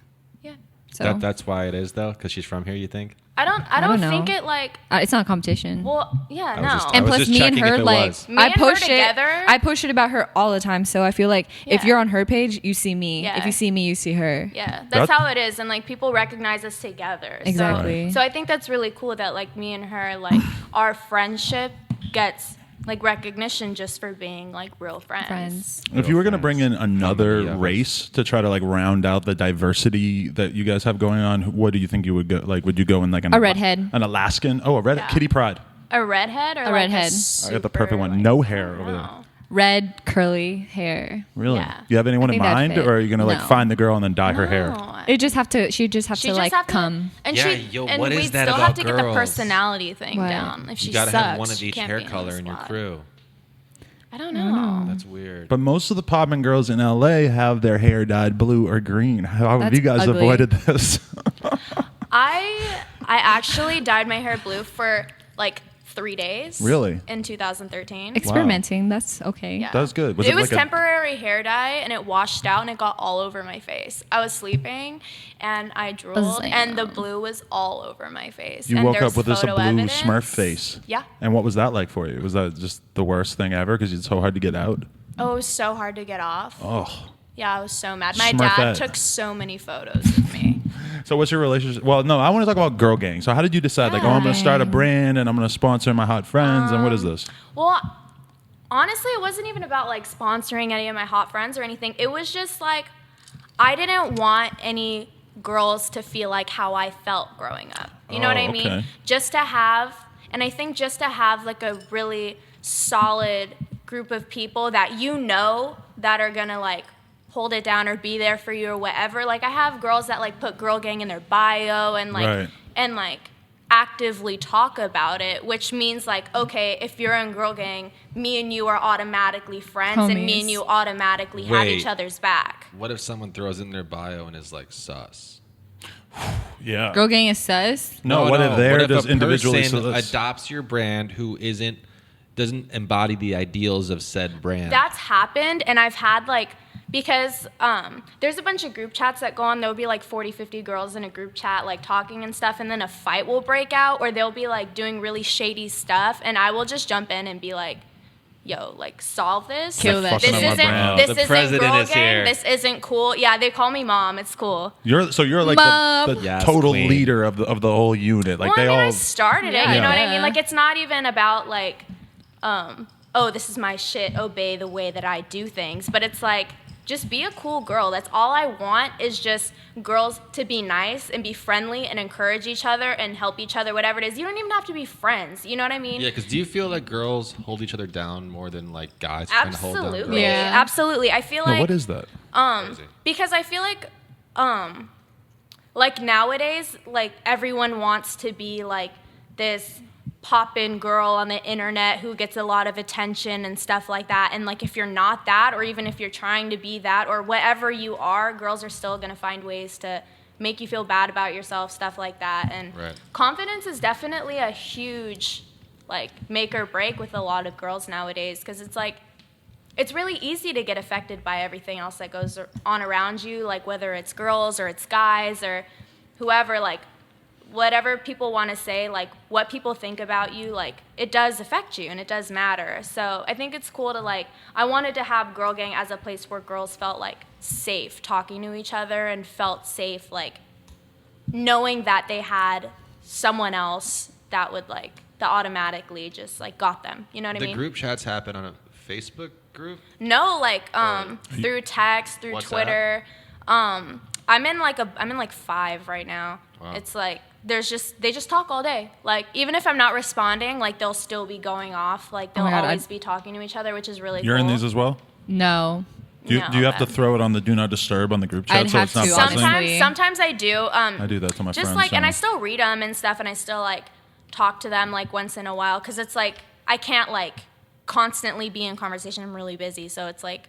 Yeah. So That's why it is though, because she's from here. You think? I don't don't know. think it like. it's not a competition. Well, yeah, I was no. just- and was plus, just me and checking if her, it like, was. Me I and her post together? I post it about her all the time. So I feel like if Yeah. you're on her page, you see me. Yeah. If you see me, you see her. Yeah, That- that's how it is, and like people recognize us together. So- Exactly. So I think that's really cool that like me and her, like our friendship gets like recognition just for being like real friends. If you were going to bring in another Yeah. race to try to like round out the diversity that you guys have going on, what do you think you would go? Like, would you go in like A redhead. an Alaskan? Oh, a red Yeah. Kitty Pride. A redhead or like redhead. I got the perfect super, one. like, No hair I don't over there. know. Red curly hair. Really? Yeah. Do you have anyone I in think that'd mind, fit. or are you going to like No. find the girl and then dye her hair? No. She'd just have to She like just have to come. and Yeah, she yo, and what is we'd that still about have to get the girls? personality thing What? down. If she You gotta sucks, have one of she each can't hair be on color the in your spot. crew. I don't know. That's weird. But most of the poppin' girls in LA have their hair dyed blue or green. How have That's you guys ugly. avoided this? I actually dyed my hair blue for like 3 days. Really? In 2013. Experimenting. That's okay. Yeah. That's good. Was it it was like a- temporary hair dye, and it washed out, and it got all over my face. I was sleeping, and I drooled, and the blue was all over my face. You and woke up there's with this a photo blue evidence. Smurf face. Yeah. And what was that like for you? Was that just the worst thing ever because it's so hard to get out? Oh, it was so hard to get off. Oh. Yeah, I was so mad. My Smurfette. dad took so many photos of me. So what's your relationship? Well, no, I want to talk about girl gang. So how did you decide? Like, oh, I'm going to start a brand and I'm going to sponsor my hot friends. And what is this? Well, honestly, it wasn't even about like sponsoring any of my hot friends or anything. It was just like I didn't want any girls to feel like how I felt growing up. You know what I mean? Okay. I think just to have like a really solid group of people that you know that are gonna like hold it down or be there for you or whatever. Like I have girls that like put girl gang in their bio and like actively talk about it, which means like, okay, if you're in girl gang, me and you are automatically friends and me and you automatically have each other's back. What if someone throws it in their bio and is like sus? Yeah. Girl gang is sus? No, what if they're just individually adopts your brand who doesn't embody the ideals of said brand? That's happened, and I've had like, because there's a bunch of group chats that go on. There'll be like 40, 50 girls in a group chat like talking and stuff, and then a fight will break out, or they'll be like doing really shady stuff, and I will just jump in and be like, yo, like solve this. Kill that This shit. isn't girl gang. This isn't cool. Yeah, they call me mom. It's cool. You're like the total queen. leader of the whole unit. Like I started it. Yeah. You know what I mean? Like it's not even about like, oh, this is my shit. Obey the way that I do things. But it's like, just be a cool girl. That's all I want is just girls to be nice and be friendly and encourage each other and help each other, whatever it is. You don't even have to be friends. You know what I mean? Yeah, because do you feel like girls hold each other down more than like guys trying to hold down girls? Absolutely. Yeah. Absolutely. I feel like... what is that? Crazy. Because I feel like nowadays, like everyone wants to be like this pop-in girl on the internet who gets a lot of attention and stuff like that. And like if you're not that, or even if you're trying to be that, or whatever you are, girls are still gonna find ways to make you feel bad about yourself, stuff like that. And confidence is definitely a huge like make or break with a lot of girls nowadays, because it's like it's really easy to get affected by everything else that goes on around you, like whether it's girls or it's guys or whoever, like whatever people want to say, like what people think about you, like it does affect you and it does matter. So I think it's cool to like, I wanted to have Girl Gang as a place where girls felt like safe talking to each other and felt safe like knowing that they had someone else that would like, that automatically just like got them. You know what I mean? The group chats happen on a Facebook group? No, like through text, through WhatsApp? Twitter. I'm in like 5 right now. Wow. It's like they just talk all day. Like even if I'm not responding, like they'll still be going off. Like they'll always be talking to each other, which is really cool. You're in these as well? No. Do you have to throw it on the do not disturb on the group chat I'd so have it's not to, buzzing? honestly. Sometimes I do. I do that to my just friends. like, and I still read them and stuff, and I still like talk to them like once in a while, because it's like I can't like constantly be in conversation. I'm really busy, so it's like.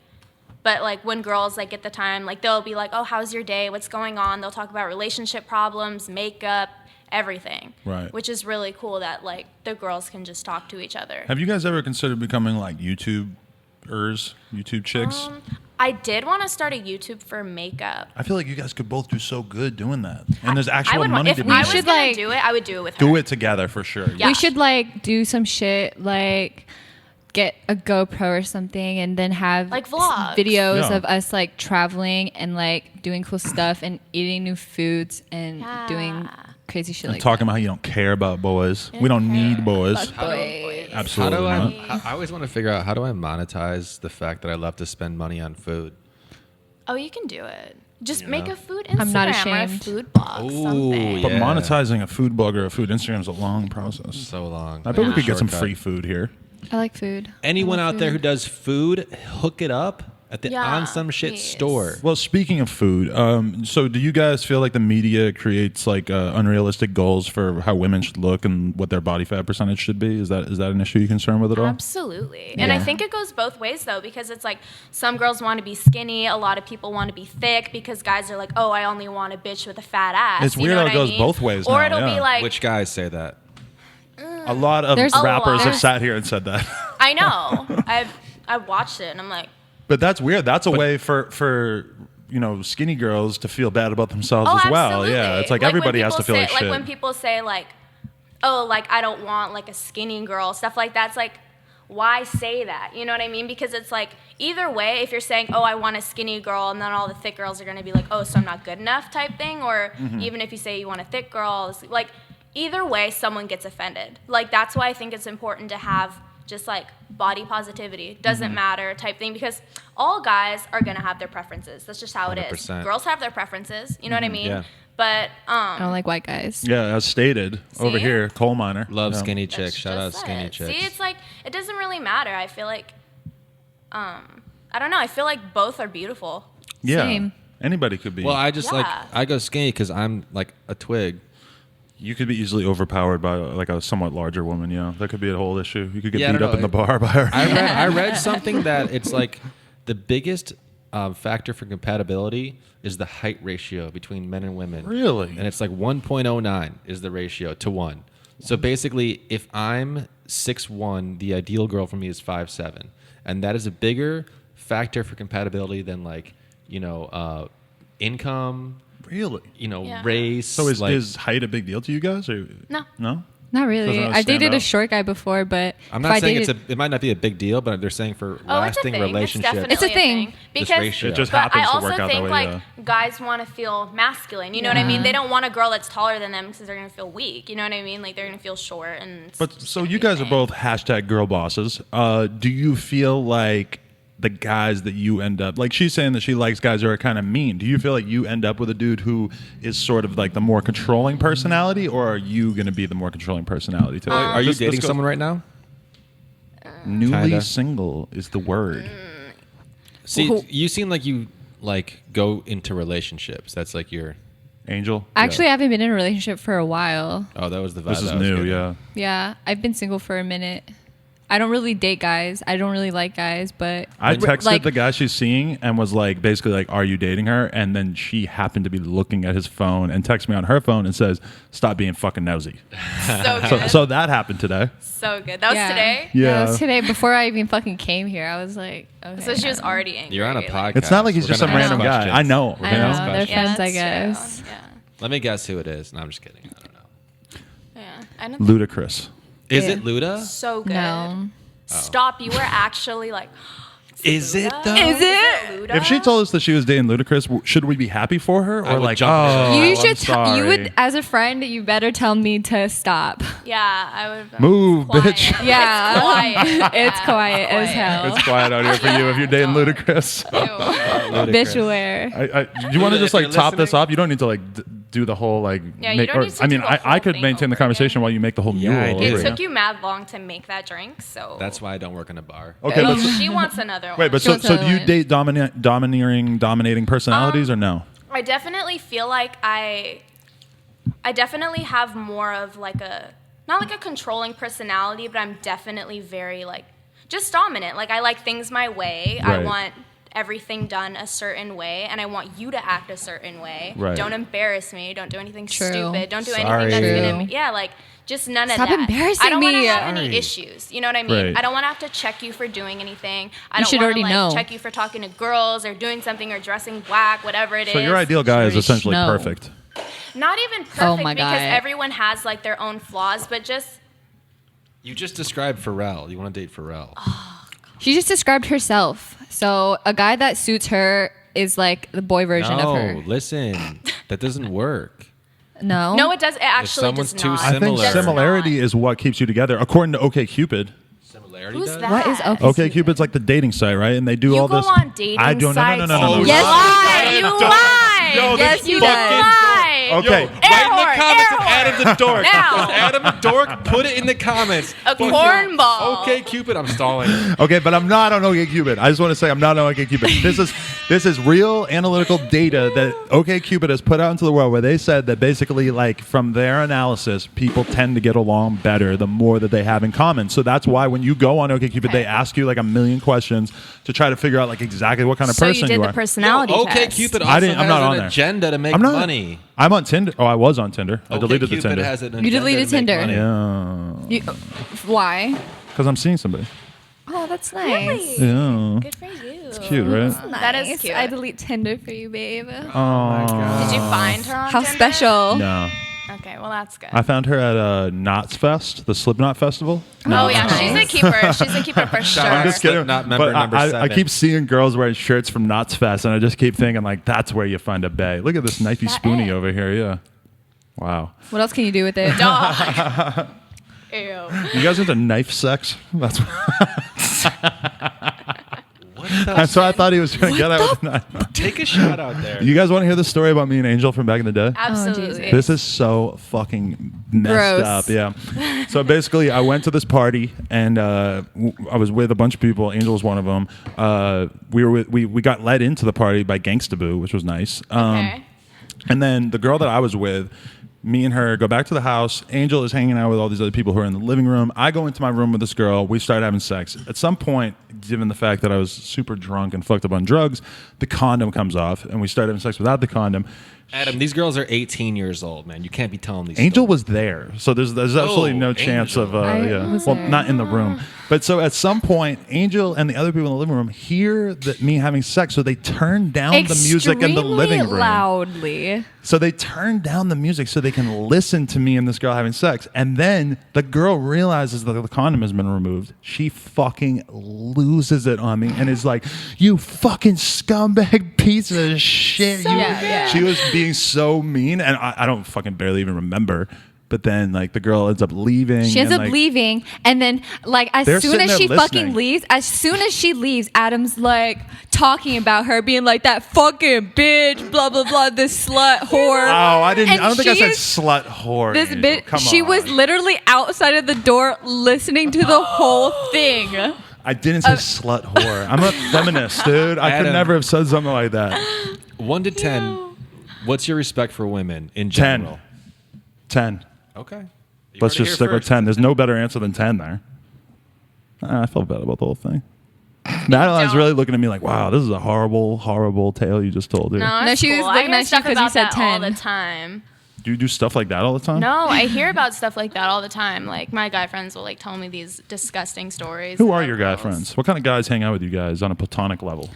But like when girls like get the time, like they'll be like, "Oh, how's your day? What's going on?" They'll talk about relationship problems, makeup, everything. Right. Which is really cool that like the girls can just talk to each other. Have you guys ever considered becoming like YouTube chicks? I did want to start a YouTube for makeup. I feel like you guys could both do so good doing that, and there's actual money to be If I made. was gonna do it, I would do it with her. Do it together for sure. Yeah. We should like do some shit like get a GoPro or something and then have like vlogs, videos of us like traveling and like doing cool stuff and eating new foods and doing crazy shit like talking about how you don't care about boys. We don't need boys. boys. Absolutely not. I always want to figure out how do I monetize the fact that I love to spend money on food. Oh, you can do it. Just make a food Instagram I'm not or a ashamed. food blog, something. But Yeah. monetizing a food blog or a food Instagram is a long process. So long. I bet we could get some Shortcut. free food here. I like food. Anyone I like out there who food. does food, hook it up at the Yeah, On Some Shit please. store. Well, speaking of food, so do you guys feel like the media creates like unrealistic goals for how women should look and what their body fat percentage should be? Is that an issue you're concerned with at all? Absolutely. And I think it goes both ways, though, because it's like some girls want to be skinny. A lot of people want to be thick because guys are like, oh, I only want a bitch with a fat ass. It's You weird know how what it I goes mean? both ways Or now, it'll yeah. be like, Which guys say that? A lot of There's a rappers lot. have sat here and said that. I know. I've watched it, and I'm like, But that's weird. That's a way for skinny girls to feel bad about themselves oh, as well. absolutely. Yeah, it's like when everybody has to people feel like say, shit. Like when people say like, oh, like I don't want like a skinny girl, stuff like that. It's like, why say that? You know what I mean? Because it's like either way, if you're saying, oh, I want a skinny girl, and then all the thick girls are going to be like, oh, so I'm not good enough type thing, or even if you say you want a thick girl, it's like either way, someone gets offended. Like that's why I think it's important to have just like body positivity, doesn't matter type thing, because all guys are gonna have their preferences. That's just how it is. 100%. Girls have their preferences, you know what I mean? Yeah. But I don't like white guys. Yeah, as stated over See? here, coal miner. Love Yeah. skinny that's chicks. Shout out just skinny it. chicks. See, it's like it doesn't really matter. I feel like, I don't know. I feel like both are beautiful. Yeah, Same. anybody could be. Well, I just like Yeah. I go skinny because I'm like a twig. You could be easily overpowered by like a somewhat larger woman. Yeah, that could be a whole issue. You could get Yeah, I beat don't up know. in the bar by her. I read something that it's like the biggest factor for compatibility is the height ratio between men and women. Really? And it's like 1.09 is the ratio to 1. So basically, if I'm 6'1", the ideal girl for me is 5'7", and that is a bigger factor for compatibility than like income, Really? Yeah. race. So is, like, is height a big deal to you guys? Or No. no? Not Doesn't really. really I stand dated a out. short guy before, but I'm if not I saying dated, it might not be a big deal, but they're saying for Oh, it's a lasting thing. relationships. It's a thing. Because ratio. It just but happens I to also work out that think way. like Yeah. guys want to feel masculine. You know what I mean? They don't want a girl that's taller than them because they're gonna feel weak. You know what I mean? Like they're gonna feel short and. But it's so gonna you be a guys are thing. both hashtag girl bosses. Do you feel like the guys that you end up like she's saying that she likes guys who are kind of mean? Do you feel like you end up with a dude who is sort of like the more controlling personality, or are you going to be the more controlling personality too? Are you This dating goes- someone right now? Newly Kinda. single is the word. See, you seem like you like go into relationships. That's like your. Angel. actually, I haven't been in a relationship for a while. Oh, that was the vibe. This is that I was new. getting. Yeah. Yeah, I've been single for a minute. I don't really date guys. I don't really like guys, but I texted like, the guy she's seeing and was like, basically like, "Are you dating her?" And then she happened to be looking at his phone and texts me on her phone and says, "Stop being fucking nosy." So So, good. so that happened today. So good. That was Yeah. today. Yeah. That was today. Before I even fucking came here, I was like, okay. So she was already angry. You're on a like- podcast. It's not like he's We're just some gonna ask random guy. questions. I know. We're I gonna know, ask they're questions. Yeah, friends, I that's guess. true. Yeah. Let me guess who it is. No, I'm just kidding. I don't know. Yeah. I don't Ludicrous. Is Yeah. it Luda? So good. No. Stop. You were actually like. Is it Luda? though? Is it? Luda? If she told us that she was dating Ludacris, should we be happy for her, I or would like, jump oh, in. You I'm should. sorry. You would, as a friend, you better tell me to stop. Yeah, I would. have been Move, quiet. bitch. Yeah. It's quiet. It's quiet as hell. It's quiet out here for you if you're dating Ludacris. Ew. Bitch aware. Do you want to Luda, just if like you're top this listening- up? You don't need to like do the whole like. Yeah, you don't need to I do mean, the I whole could thing maintain the over conversation again. while you make the whole Yeah, mule I over did. It again. took you mad long to make that drink, so. That's why I don't work in a bar. Okay, but She wants another one. wait, but She so wants do you another one. date dominating personalities or no? I definitely feel like I definitely have more of like a, not like a controlling personality, but I'm definitely very like just dominant. Like I like things my way. I Right. want everything done a certain way, and I want you to act a certain way. Right. Don't embarrass me. Don't do anything True. stupid. Don't do Sorry. anything that's True. gonna yeah, like just none Stop of that. embarrassing I don't want to me. have any Sorry. issues. You know what I mean? Right. I don't want to have to check you for doing anything. I You don't should wanna, already like, know. check you for talking to girls or doing something or dressing black, whatever it is. So your ideal guy is Sure, essentially no. perfect. Not even perfect Oh my because God. everyone has like their own flaws, but just You just described Pharrell. You want to date Pharrell? She just described herself. So a guy that suits her is like the boy version no, of her. listen, that doesn't work. No. no, it does. It actually someone's does too not. I think Similar. similarity is what keeps you together, according to OkCupid. Similarity Who's does? that? What is okay? OkCupid's like the dating site, right? And they do You all go this. on dating I don't. sites. No. Oh, Yes, Lie! You lie! Yo, Yes, this you fucking- lie. Okay. Yo, write in the horn, comments air if Adam the dork. Now. If Adam the dork, put it in the comments. A cornball. Okay, Cupid, I'm stalling. Okay, but I'm not on OkCupid. I just want to say I'm not on OkCupid. This is real analytical data that OkCupid has put out into the world, where they said that basically, like from their analysis, people tend to get along better the more that they have in common. So that's why when you go on OkCupid, they ask you like a million questions to try to figure out like exactly what kind of So person you did the are. personality Okay, test. Cupid I also didn't- I'm has not on an there. agenda to make I'm not. money. I'm on Tinder. Oh, I was on Tinder. I deleted the OkCupid Tinder. has an You agenda deleted to make Tinder. money. Yeah, You, why? because I'm seeing somebody. Oh, that's nice. Yeah, Good for you. It's cute, right? That is cute. I delete Tinder for you, babe. Oh, Did you find her on How Tinder? special. No, Okay, well that's good. I found her at Knots Fest, the Slipknot festival. Oh yeah, Nice. she's a keeper. She's a keeper for sure. I'm just kidding. Slipknot member But number I 7. keep seeing girls wearing shirts from Knots Fest, and I just keep thinking like, that's where you find a bae. Look at this knifey That spoonie it. over here. Yeah. Wow. What else can you do with it? Dog. Ew. You guys into knife sex? That's that's what I thought he was going to get at with knife. Take a shot out there. You guys want to hear the story about me and Angel from back in the day? Absolutely. This is so fucking messed Gross. up. Yeah. So basically, I went to this party and I was with a bunch of people. Angel was one of them. We got led into the party by Gangsta Boo, which was nice. Okay. And then the girl that I was with, me and her go back to the house. Angel is hanging out with all these other people who are in the living room. I go into my room with this girl. We start having sex. At some point, given the fact that I was super drunk and fucked up on drugs, the condom comes off, and we start having sex without the condom. Adam, these girls are 18 years old, man. You can't be telling these Angel stories. was there, so there's absolutely no chance of was well, there. not in the room. But so at some point, Angel and the other people in the living room hear that me having sex, so they turn down the music in the living room. Loudly. So they turn down the music so they can listen to me and this girl having sex. And then the girl realizes that the condom has been removed. She fucking loses it on me and is like, "You fucking scumbag piece of shit." She was being so mean, and I don't fucking barely even remember. But then, like, the girl ends up leaving. She ends and, up like, leaving, and then, like, They're as soon sitting as there she fucking listening. leaves, Adam's like talking about her, being like that fucking bitch, blah blah blah, this slut whore. Oh, I didn't. And I don't think I she said is- slut whore. This Angel. bitch, Come she on. was literally outside of the door listening to the whole thing. I didn't say slut whore. I'm a feminist, dude. I could Adam. never have said something like that. 1 to 10. What's your respect for women in general? 10. Okay. You Let's heard it just here stick with first. 10. There's no better answer than 10 there. I felt bad about the whole thing. Madeline's really looking at me like, wow, this is a horrible, horrible tale you just told. Dude. No, No, it's she was cool. looking I hear at you stuff 'cause you about said that all 10. the time. Do you do stuff like that all the time? No, I hear about stuff like that all the time. Like my guy friends will like tell me these disgusting stories. Who about are your guy girls. friends? What kind of guys hang out with you guys on a platonic level?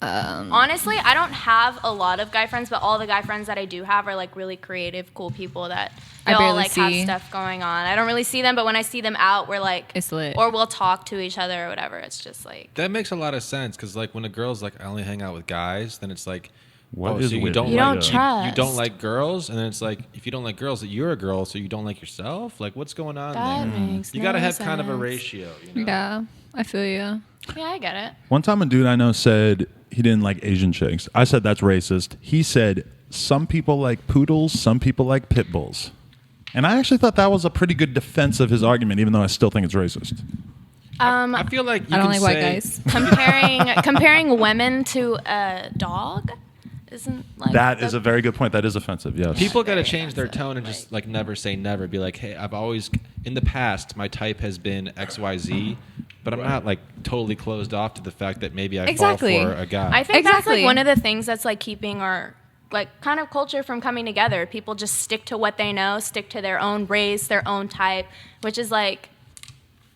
Honestly, I don't have a lot of guy friends, but all the guy friends that I do have are like really creative, cool people that I they all barely like have see. stuff going on. I don't really see them, but when I see them out, we're like, It's lit. or we'll talk to each other or whatever. It's just like, That makes a lot of sense because, like, when a girl's like, I only hang out with guys, then it's like, What is so you with don't You like don't trust. you don't like girls, and then it's like, if you don't like girls, that you're a girl, so you don't like yourself. Like, what's going on that there? makes You gotta no have kind of a sense. ratio. You know? Yeah, I feel you. Yeah, I get it. One time a dude I know said he didn't like Asian chicks. I said that's racist. He said some people like poodles, some people like pit bulls. And I actually thought that was a pretty good defense of his argument, even though I still think it's racist. I feel like you I don't can like white say- guys. Comparing women to a dog isn't like That is a very good point. That is offensive, yes. People got to very change their offensive, tone and just like never say never. Be like, hey, I've always in the past my type has been XYZ, but I'm not like totally closed off to the fact that maybe I Exactly. fall for a guy. I think that's Exactly. like one of the things that's like keeping our like kind of culture from coming together. People just stick to what they know, stick to their own race, their own type, which is like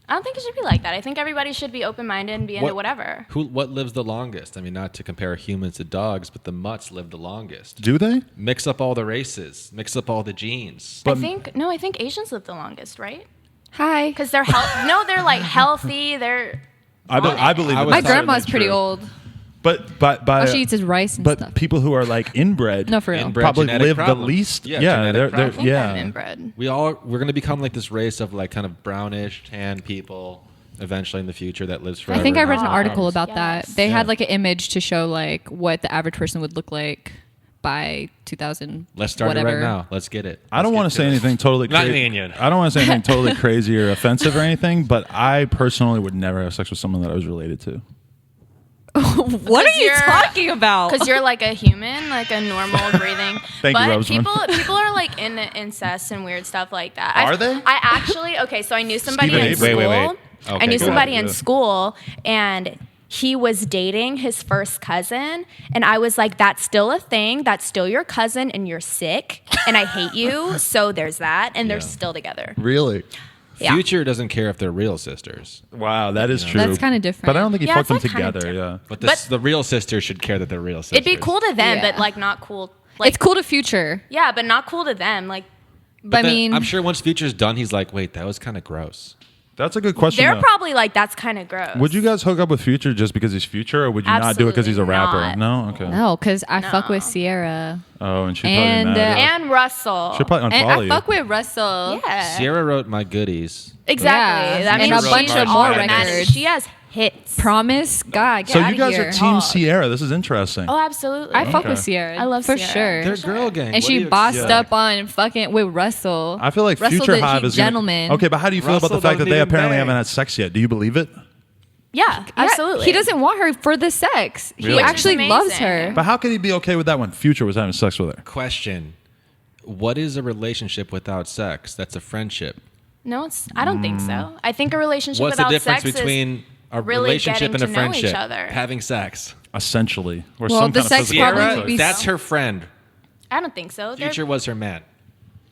I don't think it should be like that. I think everybody should be open-minded and be into whatever. What lives the longest? I mean, not to compare humans to dogs, but the mutts live the longest. Do they? Mix up all the races, mix up all the genes. But- I think Asians live the longest, right? Hi. Because they're no, they're like healthy. They're I believe I it. was My certainly grandma's pretty true. old. But Oh, she eats his rice and but stuff. people who are like inbred, No, for real. Inbred probably genetic live problem. the least. Yeah, Yeah, genetic they're I problem. think yeah. I'm inbred. We're going to become like this race of like kind of brownish, tan people eventually in the future that lives forever. I think I read an and article never about that. Yes. They Yeah. had like an image to show like what the average person would look like by 2000. Let's start whatever. it right now. Let's get it. I don't want to say anything totally Not crazy. me and you. I don't want to say anything totally crazy or offensive or anything, but I personally would never have sex with someone that I was related to. What are you you're- talking about? Because you're like a human, like a normal breathing. Thank you, but Rosamund. people are like into incest and weird stuff like that. Are they? I actually so I knew somebody Stephen in A. school. Wait. Okay, I knew go somebody ahead. in Yeah. school and he was dating his first cousin and I was like, that's still a thing. That's still your cousin and you're sick and I hate you. So there's that. And they're Yeah. still together. Really? Yeah. Future doesn't care if they're real sisters, Wow, that is true. That's kinda different. But I don't think he Yeah, fucked them it's, like, kinda together. Yeah. but, But- the real sisters should care that they're real sisters. It'd be cool to them, Yeah. but like not cool. Like, it's cool to Future. Yeah, but not cool to them. Like, But I Then mean, I'm sure once Future's done, he's like, wait, that was kind of gross. That's a good question. They're though. probably like, that's kind of gross. Would you guys hook up with Future just because he's Future, or would you not do it because he's a rapper? Absolutely No, okay. No, because I No. fuck with Ciara. Oh, and she'd And, probably be mad. And Russell. She'll probably And unfollow I you. fuck with Russell. Yeah. Ciara wrote My Goodies. Exactly. Yeah. That And means a bunch she's of more automatic. records. She has hits. Promise? God, get So out you guys here. are Team Ciara. This is interesting. Oh, absolutely. I fuck Okay. with Ciara. I love for Ciara. sure. They're girl gang. And What she do you bossed expect? up on fucking with Russell. I feel like Russell Future the Hive is gonna- gentleman. Okay, but how do you feel about the Russell fact that don't they even apparently bang. haven't had sex yet? Do you believe it? Yeah, Yeah, absolutely. He doesn't want her for the sex. Really? He Which is actually loves amazing. her. But how could he be okay with that when Future was having sex with her? Question. What is a relationship without sex? That's a friendship. No, I don't think so. I think a relationship What's the without difference sex between a really relationship getting and a to know each friendship? other. Having sex. Essentially, or Well, some the kind sex of physical probably Ciara, would be- that's her friend. I don't think so. They're- Future was her man.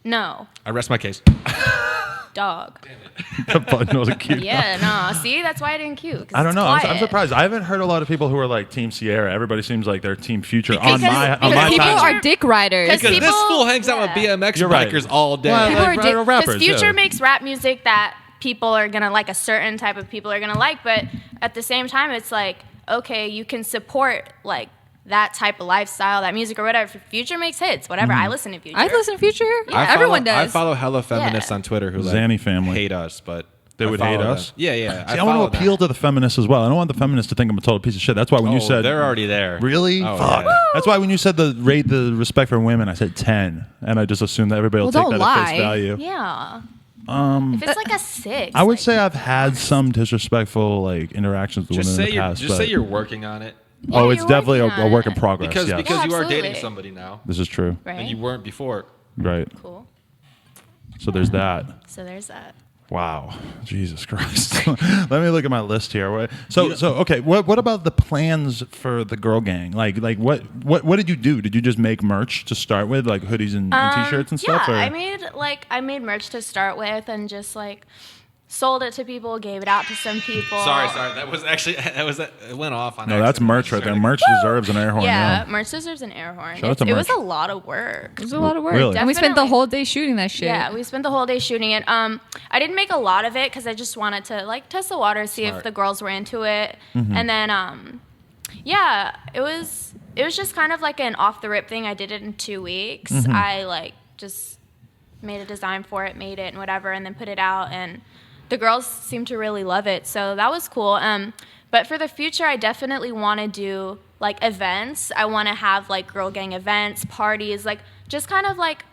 No, I rest my case. dog. The button was cute. Yeah, no. See, that's why I didn't cue. 'Cause I don't it's know. I'm quiet. surprised. I haven't heard a lot of people who are like Team Ciara. Everybody seems like they're Team Future Because- on because my People timeline. are dick riders. Because Because this people- fool hangs out with yeah. BMX You're right. bikers all day. Well, People like, are dick- rappers, Because Future yeah. makes rap music that people are gonna like, a certain type of people are gonna like, but at the same time, it's like, okay, you can support like that type of lifestyle, that music or whatever. Future makes hits, whatever. I listen to Future. I listen to Future. I Everyone follow, I does. follow hella feminists Yeah. on Twitter who like Zanny family. hate us, but They I would follow hate them. us? Yeah, yeah. See, I want to appeal to the feminists as well. I don't want the feminists to think I'm a total piece of shit. That's why when you said they're already there. Really? Oh, Fuck. yeah. That's why when you said the rate the respect for women, I said 10, and I just assumed that everybody will Well, take that don't at lie. face value. Yeah. If it's like a 6, I would like, say I've had some disrespectful like interactions with Just women say in the you're past. just but- say you're working on it oh, Yeah, it's you're definitely working a on work in it. progress. because yes. because Yeah, you are absolutely. dating somebody now, This is true. right? and you weren't before. Right. Cool. So there's that. So there's that. Wow, Jesus Christ! Let me look at my list here. So okay. What about the plans for the girl gang? Like what did you do? Did you just make merch to start with, like hoodies and t-shirts and stuff? Yeah, or? I made merch to start with and just like sold it to people, gave it out to some people. Sorry. That was actually it went off on. No, that's accident. merch right there. Merch deserves an air horn. Yeah, merch deserves an air horn. Shout out to It was merch. a lot of work. It was a lot of work. Really? And we spent the Definitely. whole day shooting that shit. Yeah, we spent the whole day shooting it. I didn't make a lot of it because I just wanted to like test the water, see if Smart. the girls were into it, and then yeah, it was just kind of like an off the rip thing. I did it in 2 weeks. I like just made a design for it, made it and whatever, and then put it out, and the girls seemed to really love it, so that was cool. But for the future, I definitely want to do like events. I want to have like girl gang events, parties, like just kind of like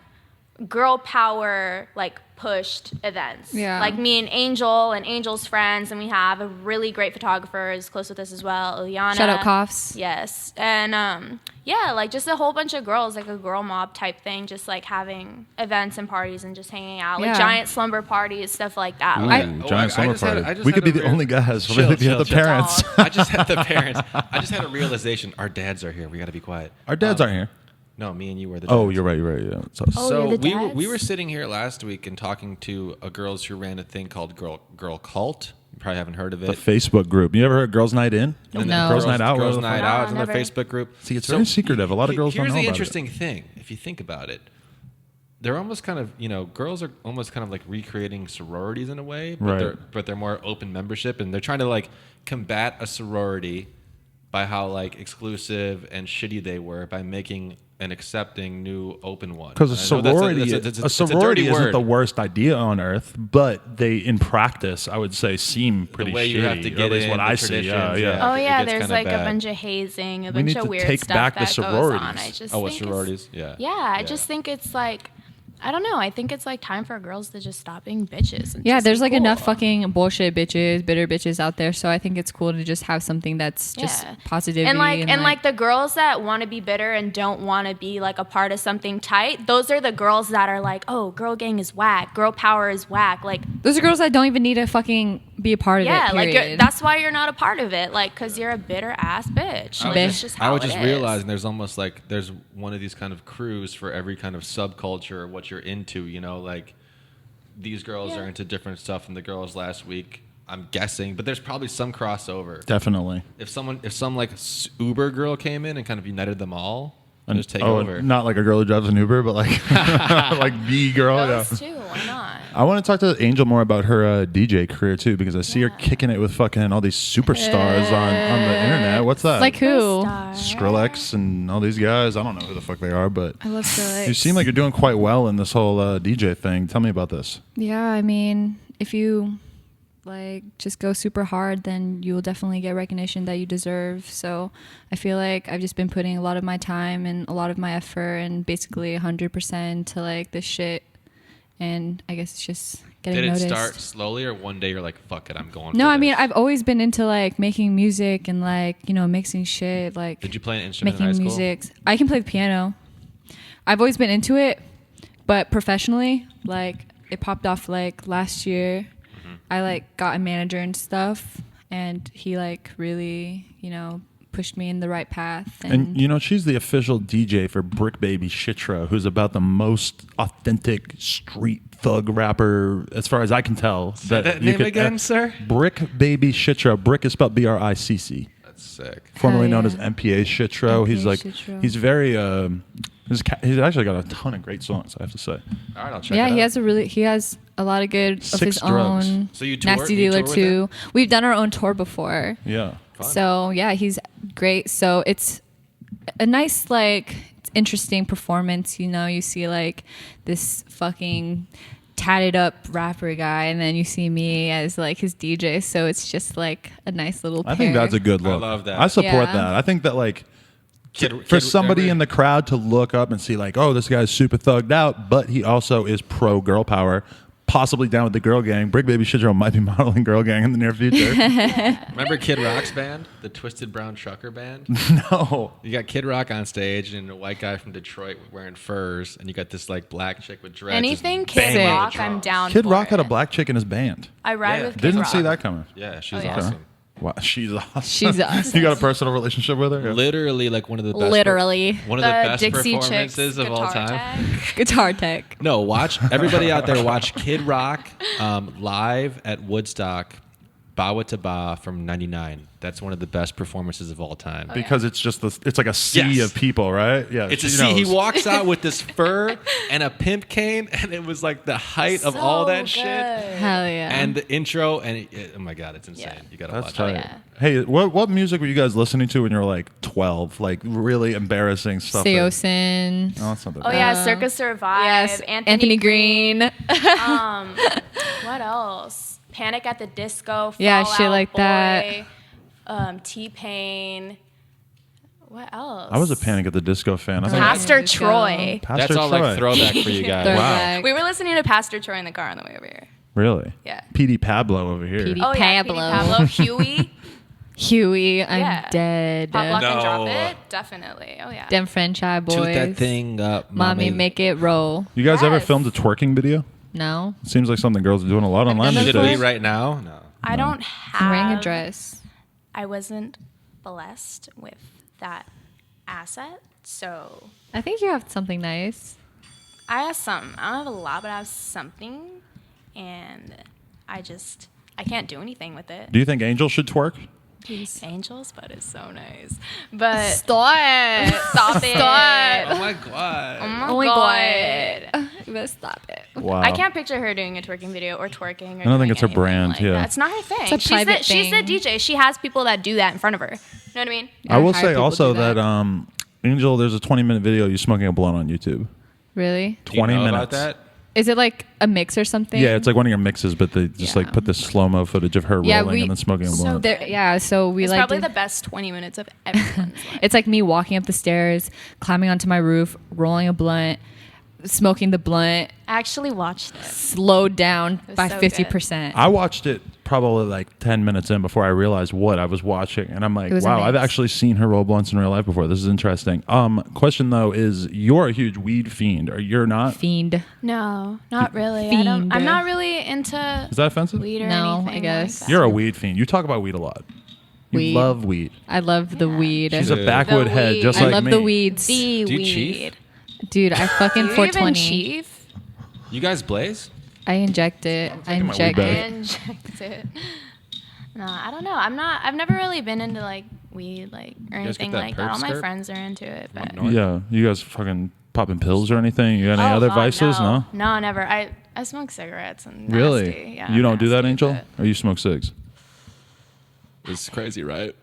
girl power, like pushed events. Yeah. Like me and Angel and Angel's friends, and we have a really great photographer who's close with us as well, Ileana. Shout out Coughs. Yes. And yeah, like just a whole bunch of girls, like a girl mob type thing, just like having events and parties and just hanging out, like Yeah. giant slumber parties, stuff like that. Ooh, Like, giant summer just had- party. I just We had could be a the real- only guys. Chill, We'd be chill, the chill. parents. I just had the parents. I just had a realization. Our dads are here. We got to be quiet. Our dads aren't here. No, me and you were the. Oh, dads. you're right. You're right. Yeah. It's us. Oh, So you're the we were dads? sitting here last week and talking to girls who ran a thing called Girl Cult. You probably haven't heard of The it. Facebook group. You ever heard Girls Night In? And No. Girls Night Out. Girls whatever the Night fuck? Out. No, It's another never. Facebook group. See, it's very secretive. A lot of girls don't Here's know the about it. interesting thing. If you think about it, they're almost kind of girls are almost kind of like recreating sororities in a way, but Right. they're more open membership, and they're trying to like combat a sorority by how like exclusive and shitty they were by making an accepting new open one. Because a And I know sorority, it's a a sorority dirty isn't word. the worst idea on earth, but they, in practice, I would say, seem pretty way shitty. you have to or get at least in, what the I see. Yeah, traditions, yeah. yeah. oh It yeah, gets there's kinda like bad. a bunch of hazing, a We bunch need of to weird take stuff back the that goes on. sororities. I just Oh, think it's- sororities? Yeah. Yeah, I just think it's like, I don't know. I think it's like time for girls to just stop being bitches. And Yeah, just there's be like cool. enough fucking bullshit bitches, bitter bitches out there. So I think it's cool to just have something that's just Yeah. positivity. And like the girls that want to be bitter and don't want to be like a part of something tight, those are the girls that are like, oh, girl gang is whack, girl power is whack. Like, those are girls that don't even need to fucking be a part of yeah, it. like Period. that's why you're not a part of it, like, because you're a bitter ass bitch. Like, it's just how I was it just is. realizing there's almost like there's one of these kind of crews for every kind of subculture or what you're into, like these girls Yeah. are into different stuff than the girls last week, I'm guessing, but there's probably some crossover. Definitely. If some like Uber girl came in and kind of united them all, just take Oh, over. not like a girl who drives an Uber, but like like the girl. Those Yeah. too, why not? I want to talk to Angel more about her DJ career too, because I see her kicking it with fucking all these superstars on the internet. What's that? Like who? Skrillex and all these guys. I don't know who the fuck they are, but I love Skrillex. you seem like you're doing quite well in this whole DJ thing. Tell me about this. Yeah, I mean, if you like just go super hard, then you will definitely get recognition that you deserve. So I feel like I've just been putting a lot of my time and a lot of my effort and basically 100% to like this shit. And I guess it's just getting noticed. Did it start slowly, or one day you're like, fuck it, I'm going No, for I mean, this? I've always been into like making music and like, you know, mixing shit. Like, Did you play an instrument making in high school? music? I can play the piano. I've always been into it, but professionally, like it popped off like last year. I like got a manager and stuff, and he like really, you know, pushed me in the right path. And you know, she's the official DJ for Brick Baby Shitra, who's about the most authentic street thug rapper, as far as I can tell. That name again, sir? Brick Baby Shitra. Brick is spelled BRICC. That's sick. Formerly known yeah. as MPA Shitro. He's MPA like, Shitro. he's very, he's actually got a ton of great songs, I have to say. All right, I'll check yeah, it out. he has a lot of good of Six his drugs. own. So you tour- Nasty you Dealer tour with too. We've done our own tour before. Yeah. Fun. So yeah, he's great. So it's a nice, like, it's interesting performance. You know, you see like this fucking tatted up rapper guy, and then you see me as like his DJ. So it's just like a nice little pair. I think that's a good look. I love that. I support Yeah. that. I think that like Kid- for kid- somebody remember- in the crowd to look up and see like, oh, this guy's super thugged out, but he also is pro girl power, possibly down with the girl gang. Brick Baby Shidro might be modeling girl gang in the near future. Remember Kid Rock's band, the Twisted Brown Trucker band? No. You got Kid Rock on stage and a white guy from Detroit wearing furs, and you got this like black chick with dreads. Anything just Kid banging Rock, the I'm drums. down Kid for Rock had a it. black chick in his band. I ride Yeah. with Kid Didn't Rock. see that coming. Yeah, she's yeah. awesome. Wow, she's awesome. She's awesome. You got a personal relationship with her? Yeah. Literally, like one of the best. Literally. One of the best Dixie Chicks performances of all guitar time. tag. Guitar Tech. No, watch everybody out there. Watch Kid Rock live at Woodstock, Bawa to Ba from '99. That's one of the best performances of all time. Because it's just it's like a sea Yes. of people, right? Yeah. It's a she sea. He knows. walks out with this fur and a pimp cane, and it was like the height of all that shit. Hell yeah. And the intro, and oh my god, it's insane. Yeah. You gotta That's watch tight. it. yeah. Hey, what music were you guys listening to when you were like 12? Like really embarrassing stuff. that- Seosin. Oh, that's not that Oh bad. yeah, Circus Survive. Yes. Anthony Green. What else? Panic at the Disco. Yeah, Fall shit Out like Boy, that. T-Pain. What else? I was a Panic at the Disco fan. I think Pastor Disco. Troy. Pastor That's all Troy. like throwback for you guys. Throwback. We were listening to Pastor Troy in the car on the way over here. Really? Yeah. PD Pablo over here. PD. Oh yeah, Pablo. P.D. Pablo, Huey. Huey, I'm Yeah. dead. Pop Lock and Drop No. It. Definitely. Oh yeah. Them French Eye Boys. Toot that thing up, Mommy, make it roll. You guys ever Yes. filmed a twerking video? No? Seems like something girls are doing a lot online done these Should that we days. right now? No. I don't I'm wearing have. a dress. I wasn't blessed with that asset, so I think you have something nice. I have something. I don't have a lot, but I have something, and I can't do anything with it. Do you think Angel should twerk? Angels, but it's so nice. But Stop it. stop it. Stop. Oh my god. Oh my god. You better stop it. Wow. I can't picture her doing a twerking video or twerking. Or I don't think doing it's her anything brand, like yeah. that. It's not her thing. It's a she's private she's the thing. DJ. She has people that do that in front of her. You know what I mean? I will hire say people also do that Angel, there's a 20-minute video of you smoking a blunt on YouTube. Really? Do you 20 know minutes. about that? Is it like a mix or something? Yeah, it's like one of your mixes, but they just like Yeah. put this slow-mo footage of her Yeah, rolling we- and then smoking a So blunt. There, yeah, so we It's like probably did- the best 20 minutes of everyone's life. It's like me walking up the stairs, climbing onto my roof, rolling a blunt, smoking the blunt, I actually watched it. slowed down was by so 50%. I watched it probably like 10 minutes in before I realized what I was watching. And I'm like, It was wow, a I've mix. actually seen her roll blunts in real life before. This is interesting. Question though is, you're a huge weed fiend, or you're not? Fiend. No, not really. Fiend. I'm not really into Is that offensive? weed or No, anything. I guess. Like that. You're a weed fiend. You talk about weed a lot. You Weed. love weed. I love the Yeah. weed. She's a Dude. backwood The head, weed. just I like love me. the weeds. The Do you weed. chief? Dude, I fucking Do you 420. even chief? You guys blaze? I inject it. I taking my inject weed it. back. Inject it. No, I don't know. I've never really been into like weed like or guys get anything that like that. perp All my skirt? friends are into it, but north? Yeah. You guys fucking popping pills or anything? You got any Oh, other God, vices? No? No, never. I smoke cigarettes and Really? nasty. Yeah, you don't do that, nasty, Angel? but- Or you smoke cigs? It's crazy, right?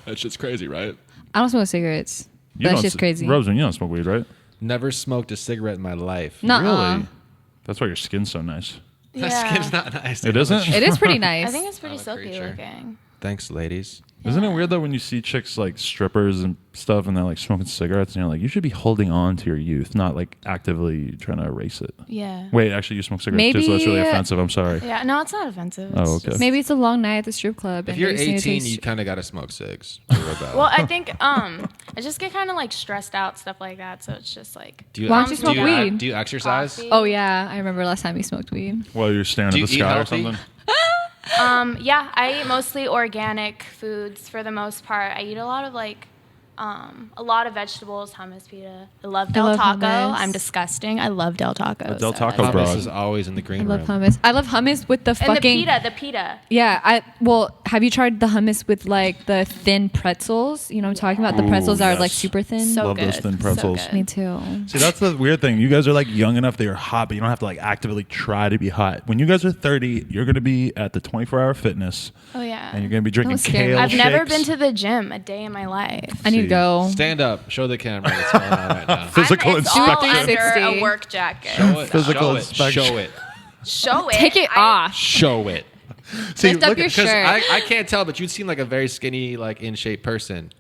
That shit's crazy, right? I don't smoke cigarettes. You That's don't just crazy. Roseman, you don't smoke weed, right? Never smoked a cigarette in my life. Nuh-uh. Really? That's why your skin's so nice. That Yeah. skin's not nice. It isn't? It is pretty nice. I think it's pretty I'm a silky creature. looking. Thanks, ladies. Isn't it weird though when you see chicks like strippers and stuff and they're like smoking cigarettes and you're like, you should be holding on to your youth, not like actively trying to erase it. Yeah. Wait, actually, you smoke cigarettes too, so that's really Maybe- offensive. I'm sorry. Yeah. No, it's not offensive. Oh, It's okay. just- Maybe it's a long night at the strip club. If and you're they just need to 18, taste- you kind of got to smoke cigs. to rebel. Well, I think I just get kind of like stressed out, stuff like that. So it's just like. do Why don't you smoke weed? Do you exercise? Coffee. Oh yeah, I remember last time you smoked weed. While you're staring Do at you the eat sky or healthy? something. Yeah, I eat mostly organic foods for the most part. I eat a lot of a lot of vegetables, hummus, pita. I love Del love Taco. hummus. I'm disgusting. I love Del Taco. A Del so Taco that's- bro. Hummus is always in the I green love room. hummus. I love hummus with the And fucking the pita. Yeah, have you tried the hummus with like the thin pretzels? You know what I'm talking about? The Ooh, pretzels are like yes. super thin. So Love good. those thin So pretzels. good. Me too. See, that's the weird thing. You guys are like young enough that you're hot, but you don't have to like actively try to be hot. When you guys are 30, you're going to be at the 24-hour fitness, Oh yeah. and you're going to be drinking Don't scare me. kale I've never shakes. been to the gym a day in my life. I need See. to go. Stand up. Show the camera what's going on right now. Physical it's all inspection. under 360. a work jacket. Show it. Physical show inspection. It. Show it. Show it. Take it off. Show it. See, Lift up look your at- shirt. Because I can't tell, but you seem like a very skinny, like in shape person,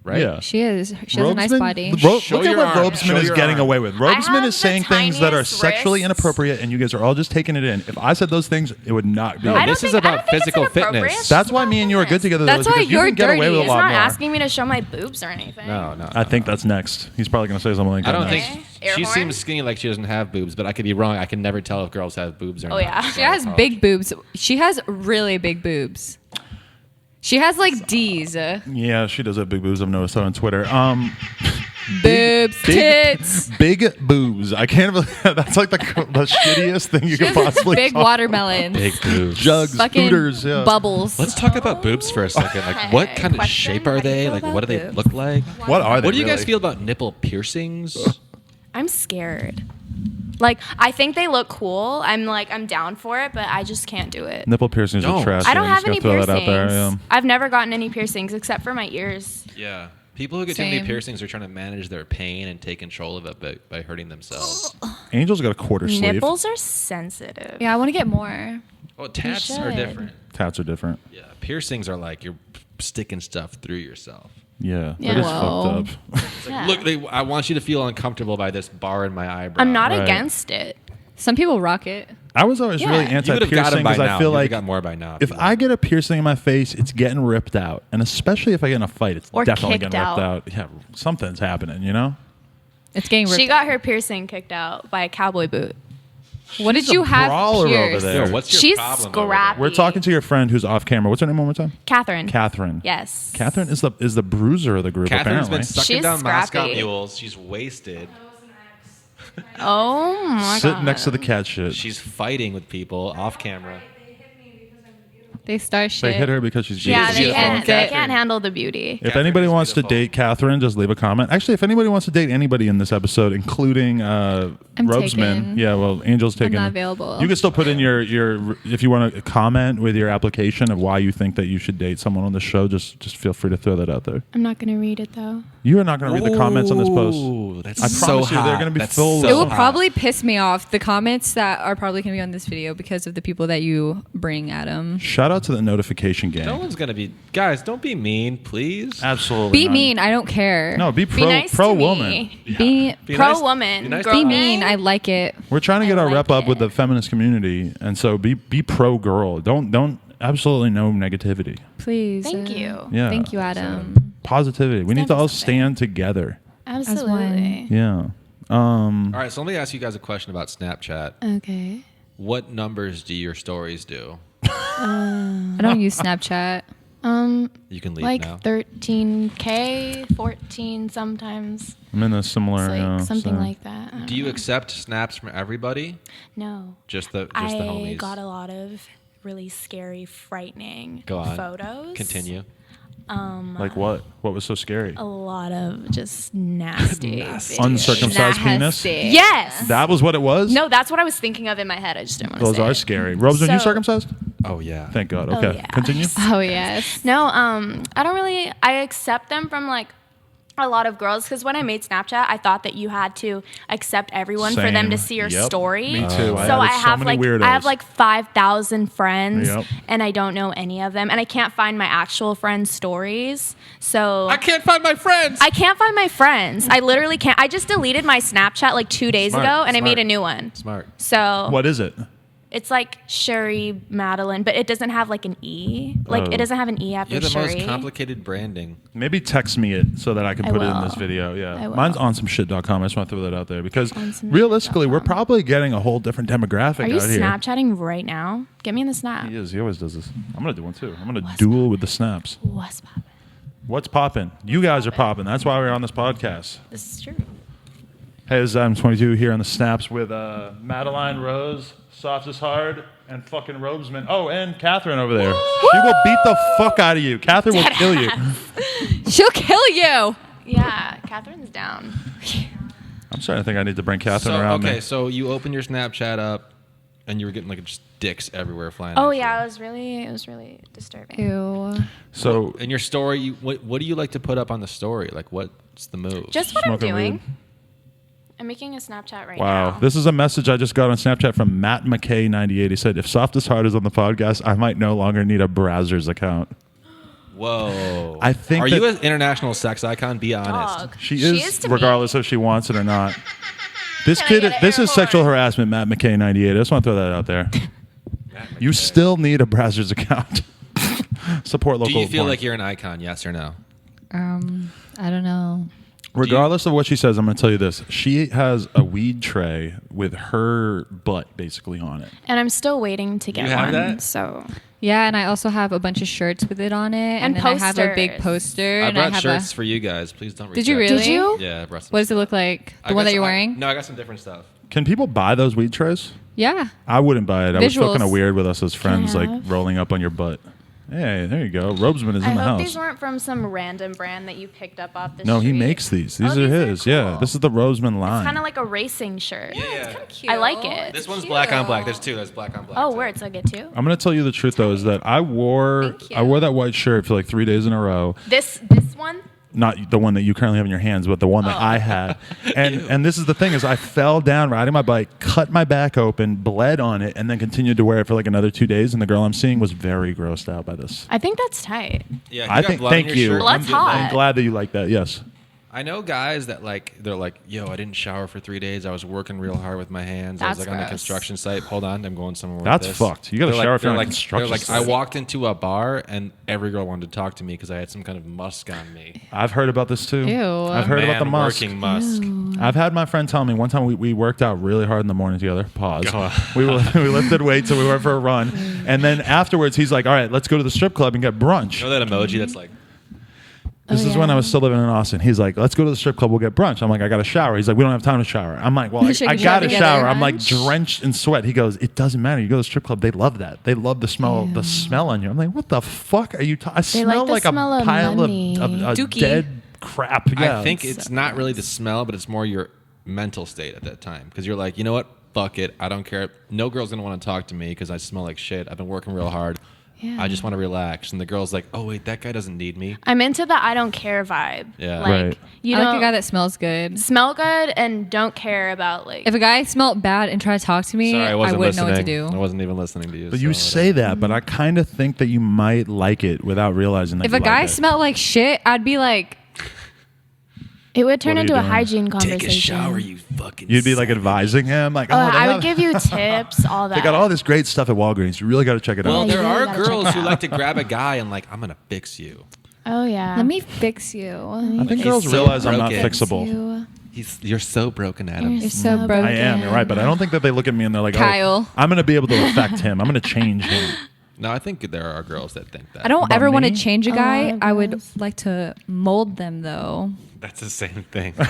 right? Yeah. She is. She has a nice Robesman- body. Show look at your what arms. Show Robesman is your getting arms. away with. I Robesman have is the saying things that are tiniest sexually wrists. inappropriate, and you guys are all just taking it in. If I said those things, it would not be. No, I don't this is think- I about don't think it's physical inappropriate. fitness. That's why me and you are good together. That's though, why because you you're can get away dirty. with a It's lot not more. asking me to show my boobs or anything. No. I think that's next. He's probably going to say something like I that. don't next. think Air she horn? seems skinny, like she doesn't have boobs, but I could be wrong. I can never tell if girls have boobs or Oh, not. yeah. So She has it's all- big boobs. She has really big boobs. She has like D's. Yeah, she does have big boobs. I've noticed that on Twitter. Boobs, tits. Big boobs. I can't believe that's like the shittiest thing you She could has possibly big talk watermelons. Big boobs. Jugs, Fucking hooters, yeah. bubbles. Let's talk about boobs for a second. Like, what kind of Question? shape How are do you they? feel Like, about what do they boobs? look like? What are they? What do you guys really? feel about nipple piercings? I'm scared. Like, I think they look cool. I'm down for it, but I just can't do it. Nipple piercings are Don't. trash. I don't I'm have just gonna any throw that piercings. out there. Yeah. I've never gotten any piercings except for my ears. Yeah. People who get too many Same. piercings are trying to manage their pain and take control of it by hurting themselves. Angel's got a quarter sleeve. Nipples are sensitive. Yeah, I want to get more. Well, tats are should. different. Tats are different. Yeah. Piercings are like you're sticking stuff through yourself. Yeah, Yeah. that is Whoa. fucked up. It's like, Yeah. look, I want you to feel uncomfortable by this bar in my eyebrow. I'm not Right. against it. Some people rock it. I was always Yeah. really You You would have got anti-piercing them by because now. I feel You would've like got more by now. if I get a piercing in my face, it's getting ripped out, and especially if I get in a fight, it's Or definitely kicked getting ripped out. out. Yeah, something's happening. You know. It's getting ripped. She got her piercing kicked out by a cowboy boot. What did She's a you have brawler over pierced? there. Yo, what's your She's problem over scrappy. We're talking to your friend who's off camera. What's her name one more time? Catherine. Catherine. Yes. Catherine is the bruiser of the group. there? Catherine's apparently, been sucking She's down Moscow scrappy. mules. She's wasted. Oh my sitting god. next to the cat shit. She's fighting with people off camera. They start shit. They hit her because she's Yeah, beautiful. they Beautiful. can't, they Catherine. can't handle the beauty. If Catherine anybody is wants to beautiful. date Catherine, just leave a comment. Actually, if anybody wants to date anybody in this episode, including Robesman, taken. yeah, well, Angel's taken. not available. You can still put in your if you want to comment with your application of why you think that you should date someone on the show. Just feel free to throw that out there. I'm not gonna read it though. You are not going to read the comments on this post. Ooh, that's I so promise you, they're hot. gonna be That's full so of- It will hot. probably piss me off. The comments that are probably going to be on this video because of the people that you bring, Adam. Shout out to the notification gang. No one's gonna be. Guys, don't be mean, please. Absolutely. Be not. mean. I don't care. No, be Be pro nice pro to woman. me. Be Pro nice- woman. be nice girl to be us. mean. I like it. We're trying to get I our rep like up with the it. feminist community, and so be pro girl. Don't absolutely no negativity. Please. Thank you. Yeah. Thank you, Adam. Positivity. We need Stand to for all something. stand together. Absolutely. Yeah. All right, so let me ask you guys a question about Snapchat. Okay. What numbers do your stories do? I don't use Snapchat. You can leave Like now. 13K, 14 sometimes. I'm in a similar. It's like yeah, something same. like that. I don't Do you know. accept snaps from everybody? No. Just the I homies. got a lot of really scary, frightening Go on. photos. Continue. Like what? What was so scary? A lot of just nasty. Uncircumcised penis? Nasty. Yes. That was what it was? No, that's what I was thinking of in my head. I just didn't want to Those say are it. scary. Robes, are you So- circumcised? Oh yeah. Thank God. Oh, Okay. yeah. Continue. Oh yes. No, I don't really. I accept them from like a lot of girls because when I made Snapchat, I thought that you had to accept everyone for them to Same. see your Yep. story. Me too. So added I have many like weirdos. I have like 5,000 friends, Yep. and I don't know any of them, and I can't find my actual friends' stories. So I can't find my friends. I can't find my friends. I literally can't. I just deleted my Snapchat like 2 days Smart, ago, and I smart. made a new one. Smart. So What is it? it's like Sherry Madeleine, but it doesn't have like an E. Like Oh. it doesn't have an E after You're the Sherry. most complicated branding. Maybe text me it so that I can I put it in will. this video. Yeah. I will. Mine's onsomeshit.com. I just want to throw that out there because Onsomeshit.com. realistically, we're probably getting a whole different demographic Are you out here. Snapchatting right now? Get me in the snap. He is. He always does this. I'm going to do one too. I'm going to duel with the snaps. What's poppin'? What's popping? You guys are popping. That's why we're on this podcast. This is true. Hey, this is Adam 22 here on the snaps with Madeleine, Rose, Softest Hard, and fucking Robesman. Oh, and Catherine over there. She will beat the fuck out of you. Catherine will kill you. She'll kill you. Yeah, Catherine's down. I'm starting to think I need to bring Catherine So, around okay, me. so you opened your Snapchat up, and you were getting like just dicks everywhere flying. Oh at you. yeah, it was really disturbing. Ew. So In your story, what do you like to put up on the story? Like, what's the move? Just what I'm Smoking doing. weed. I'm making a Snapchat right Wow. now. This is a message I just got on Snapchat from Matt McKay 98. He said, if Softest Hard is on the podcast, I might no longer need a Brazzers account. Whoa. I think Are that- you an international sex icon? Be honest. Dog. She is, to me. regardless if she wants it or not. This Can I kid, get an this air is sexual horn? harassment, Matt McKay 98. I just want to throw that out there. You still need a Brazzers account. Support local Do you feel porn. like you're an icon? Yes or no? I don't know. Regardless of what she says, I'm going to tell you this. She has a weed tray with her butt basically on it. And I'm still waiting to get You have one. that? So Yeah, and I also have a bunch of shirts with it on it, And then I have a big posters. poster. I and I brought have shirts for you guys. Please don't. Did you reject really? Did you? Yeah, I brought some. What does it look like? I The one got that you're some- wearing? No, I got some different stuff. Can people buy those weed trays? Yeah. I wouldn't buy it. I would feel Visuals. kind of weird with us as friends, I like have? rolling up on your butt. Hey, there you go. Robesman is I in the hope house. these weren't from some random brand that you picked up off the No, he street. makes these. These Oh, are these are his. Yeah, cool. this is the Roseman line. Kind of like a racing shirt. Yeah. Kind of cute. I like it. This one's black on black. There's two. There's black on black. Oh, too. word. So I get two. I'm gonna tell you the truth though, is that I wore Thank you. that white shirt for like 3 days in a row. This one. Not the one that you currently have in your hands, but the one that I had. And this is the thing is I fell down riding my bike, cut my back open, bled on it, and then continued to wear it for like another 2 days. And the girl I'm seeing was very grossed out by this. I think that's tight. Yeah, you I got think. blood on Thank your you. shirt. Blood's I'm hot. I'm glad that you like that. Yes. I know guys that they're like, yo, I didn't shower for 3 days. I was working real hard with my hands. I was That's like on a gross. construction site. Hold on, I'm going somewhere. That's with this. fucked. You gotta They're shower if you're on a they're construction like, site. I walked into a bar and every girl wanted to talk to me because I had some kind of musk on me. I've heard about this too. Ew. I've heard about the musk. Working musk. I've had my friend tell me one time we worked out really hard in the morning together. Pause. God. We lifted weights and we went for a run. And then afterwards, he's like, all right, let's go to the strip club and get brunch. You know that emoji that's like, This is when I was still living in Austin. He's like, let's go to the strip club. We'll get brunch. I'm like, I got to shower. He's like, we don't have time to shower. I'm like, well, You should I get got to together. shower. I'm like Brunch? drenched in sweat. He goes, it doesn't matter. You go to the strip club. They love that. They love the smell on you. I'm like, what the fuck are you talking? I smell the like smell a of pile money. of Dookie. dead crap. Yeah. I think it's not really the smell, but it's more your mental state at that time. Because you're like, you know what? Fuck it. I don't care. No girl's going to want to talk to me because I smell like shit. I've been working real hard. Yeah. I just want to relax. And the girl's like, oh, wait, that guy doesn't need me. I'm into the I don't care vibe. Yeah. Like, Right. you I know, like a guy that smells good. smell good and don't care about like. If a guy smelled bad and tried to talk to me, Sorry, I I wasn't wouldn't know listening. what to do. I wasn't even listening to you. But you so say that, but I kind of think that you might like it without realizing that If you a guy like it. smelled like shit, I'd be like, it would turn What are into you a doing? hygiene Take conversation. a shower, you fucking. You'd be like savage. advising him, like, Oh, they I have- would give you tips, all that. They got all this great stuff at Walgreens. You really got to check it Well, out. Yeah, there you really are gotta check girls it who out. like to grab a guy and like, I'm gonna fix you. Oh yeah. let me fix you. I think He's girls so realize I'm not broken. fixable. You're so broken, Adam. You're You're so broken. I am. You're right, but I don't think that they look at me and they're like, Kyle. "Oh, I'm going to be able to affect him. I'm going to change him." No, I think there are girls that think that. I don't About ever want to me? change a lot guy. of I would girls. like to mold them though. That's the same thing. No,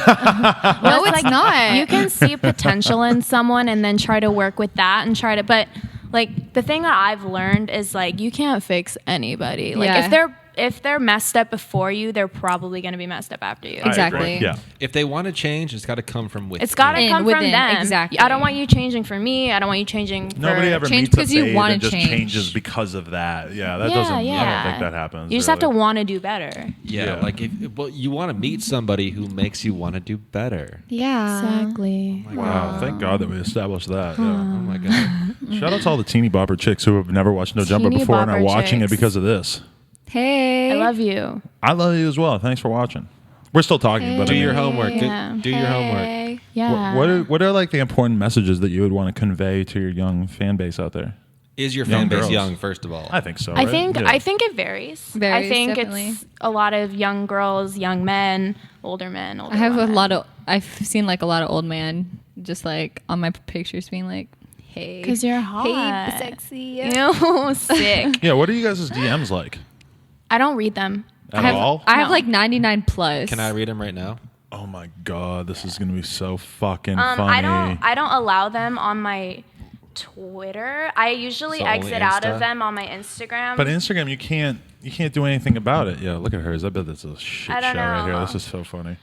it's not. You can see potential in someone and then try to work with that and but like the thing that I've learned is like you can't fix anybody. Like Yeah. if they're messed up before you, they're probably going to be messed up after you. I Exactly. agree. Yeah. If they want to change, it's got to come from within. It's got to come from Within, them. exactly. I don't want you changing for me. I don't want you changing for... Nobody ever Change meets a because you babe wanna and just change. changes because of that. Yeah, that doesn't. I don't think that happens. You just have to really. want to do better. Yeah, Yeah. like well, you want to meet somebody who makes you want to do better. Yeah. Exactly. Wow, thank God that we established that. Oh Yeah. my god. Shout out to all the teeny bopper chicks who have never watched No Jumper Teeny before and are bopper watching it chicks. because of this. Hey. I love you. I love you as well. Thanks for watching. We're still talking, but Do I mean, your homework. Yeah. Do your homework. Hey. Yeah. what are like the important messages that you would want to convey to your young fan base out there? Is your Young fan base girls. young? First of all, I think so. I right? think Yeah. I think it varies. Varies, I think definitely. it's a lot of young girls, young men, older men, older I have women. a lot of. I've seen like a lot of old man just like on my pictures being like, "Hey, 'Cause you're hot. hey, sexy." Ew, sick. Yeah, what are you guys' DMs like? I don't read them. At I have, all? I have No. like 99 plus. can I read them right now? Oh my God, this is gonna be so fucking I funny. don't allow them on my Twitter. I usually So only exit out Insta? of them on my Instagram. But Instagram, you can't do anything about it. Yeah, look at hers. I bet that's a shit I show don't right here. know. This is so funny.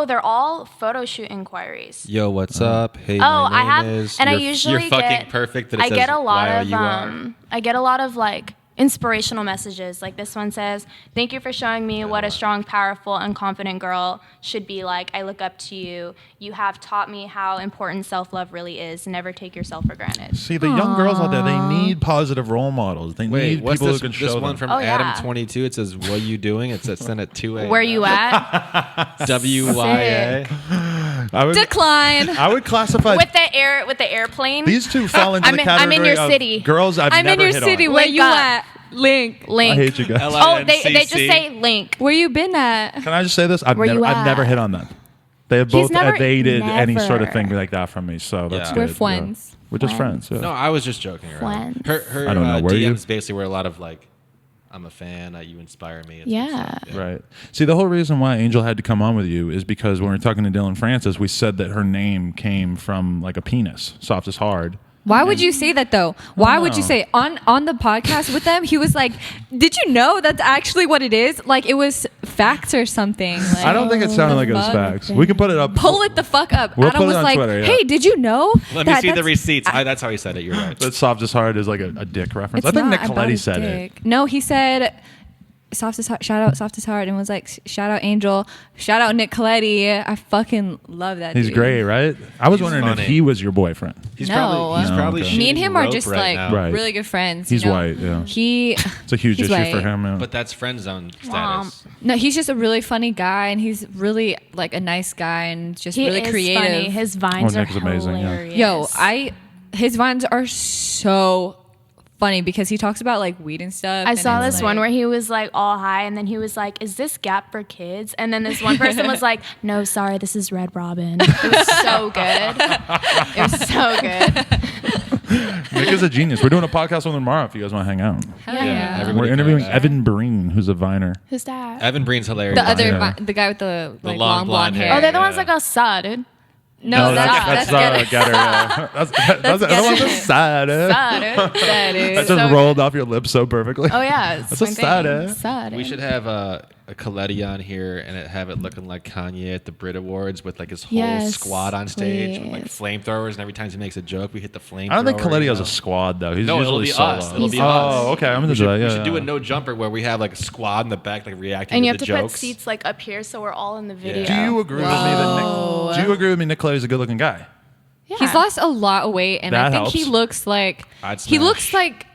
They're all photo shoot inquiries. Yo, what's up? Hey, Oh, my I name have, is. and I you're, usually you're fucking get perfect. That it I says get a lot of YOUR. I get a lot of like inspirational messages. Like this one says, "Thank you for showing me what a strong, powerful, and confident girl should be like. I look up to you. You have taught me how important self-love really is. Never take yourself for granted." See, the young girls out there, they need positive role models. They Wait, need what's people this? who can This show one them. from Oh, yeah. Adam 22. It says, "What you doing?" It says, "Send at 2 a.m." Where you at? WYA. I would, Decline. I would classify with the airplane. these two fall into I'm the in- I'm in category your of city. girls I've I'm never in your hit city. on. Where Link you up. at? Link. Link. I hate you guys. Oh, they just LINCC. say link. Where you been at? Can I just say this? I've Where you I've never at? hit on them. They have He's both never- evaded any sort of never. thing like that from me. So that's Yeah. good. We're friends. Yeah. We're just friends. Yeah. No, I was just joking around. Friends. Her I don't know, were you? DMs basically were a lot of like, "I'm a fan. You inspire me." It's good Yeah. stuff. Right. See, the whole reason why Angel had to come on with you is because when we were talking to Dylan Francis, we said that her name came from like a penis, Softest Hard. Why would you say that though? Why would you know. say on the podcast with them? He was like, "Did you know that's actually what it is? Like it was facts or something." Like, I don't think it sounded like it was fuck? facts. We can put it up. Pull it the fuck up. We'll Adam put it was on like, Twitter, yeah. "Hey, did you know?" Let me that see the that's- receipts. That's how he said it. You're right. That Softest Hard is like a dick reference. It's I think not Nick about Colletti his said dick. it. No, he said Softest Hard, shout out Softest Hard, and was like, shout out Angel, shout out Nick Colletti. I fucking love that He's dude. great, right? I was He's wondering funny. if he was your boyfriend. He's No. probably No, okay. shooting Me and him are rope just right like now. Right. really good friends. He's you know? white, yeah. He It's a huge He's issue white. for him. Yeah. But that's friend zone status. no, he's just a really funny guy, and he's really like a nice guy and just He really is creative. funny. His vines Oh, are Nick's amazing, yeah. hilarious. His vines are so funny because he talks about like weed and stuff. I and saw it's, this like- one where he was like all high, and then he was like, "Is this Gap for kids?" And then this one person was like, "No, sorry, this is Red Robin." It was so good. It was so good. Nick is a genius. We're doing a podcast with him tomorrow if you guys want to hang out. Hell Yeah, yeah. everybody We're interviewing can. Evan Breen, who's a viner. Who's that? Evan Breen's hilarious. The other, Yeah. the guy with the like, long long blonde blonde hair. hair. Oh, they're the ones Yeah. that go "Saw, dude." No, that's Getter. Yeah. That's the one's Getter. a sad. Saw, dude. that is. That just rolled off your lips so perfectly. Oh yeah, it's That's a my sad, thing. eh? Saw, dude. We should have a Colletti on here and have it looking like Kanye at the Brit Awards with like his whole Yes, squad on stage with like please. flamethrowers, and every time he makes a joke, we hit the flamethrower. I don't think Colletti you has know? a squad though. He's No, it'll usually be solo. us. It'll be oh, us. okay. I'm gonna We do should, that. Yeah, we should do yeah. a no jumper where we have like a squad in the back like reacting And to you have the to put jokes. seats like up here, so we're all in the video. Do you agree with me that Nick? Do you agree with me? Nick Colletti's a good-looking guy. Yeah. He's lost a lot of weight, and That I think he helps. looks like I'd he looks smash. like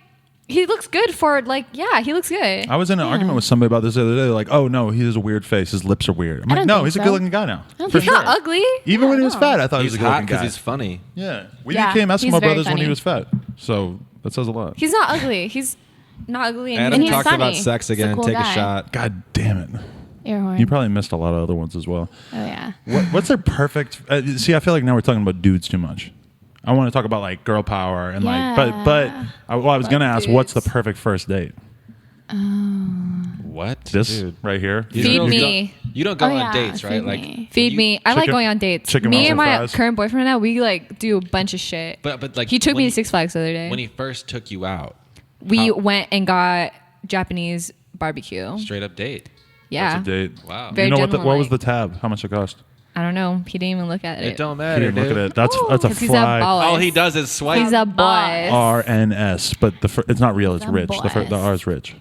he looks good for like he looks good. I was in an argument with somebody about this the other day. They're like, "Oh no, he has a weird face. His lips are weird." I'm like, don't "No, think he's a so. good-looking guy now. don't For think He's sure. not ugly. Even when he was no. fat, I thought He's he was a hot good-looking because guy. he's funny. Yeah, we Yeah, became he's Eskimo very brothers when he funny. was fat, so that says a lot. He's not ugly. He's not ugly. And Adam he's talked funny. about sex He's a again. cool Take guy. a shot. God damn it! Air horn. You probably missed a lot of other ones as well. Oh yeah. What's their perfect? See, I feel like now we're talking about dudes too much. I want to talk about like girl power and like, but I was gonna ask, what's the dudes. perfect first date? What? This Dude. right here. These Feed girls me. You don't go Oh, on yeah, dates, right? feed Like me. feed you- me. I like chicken- going on dates. chicken Me muffin and my fries. current boyfriend now, we like do a bunch of shit. But like he took when me he- to Six Flags the other day. When he first took you out, We how- went and got Japanese barbecue. Straight up date. Yeah. That's a date. Wow. Very You know what was gentleman-like. the tab? How much it cost? I don't know. He didn't even look at It it. don't He matter, didn't look dude. at it. That's a 'Cause he's a fly. boss. All he does is swipe. He's a boss. RNS, but it's not real. It's He's a rich. The boss. R is rich.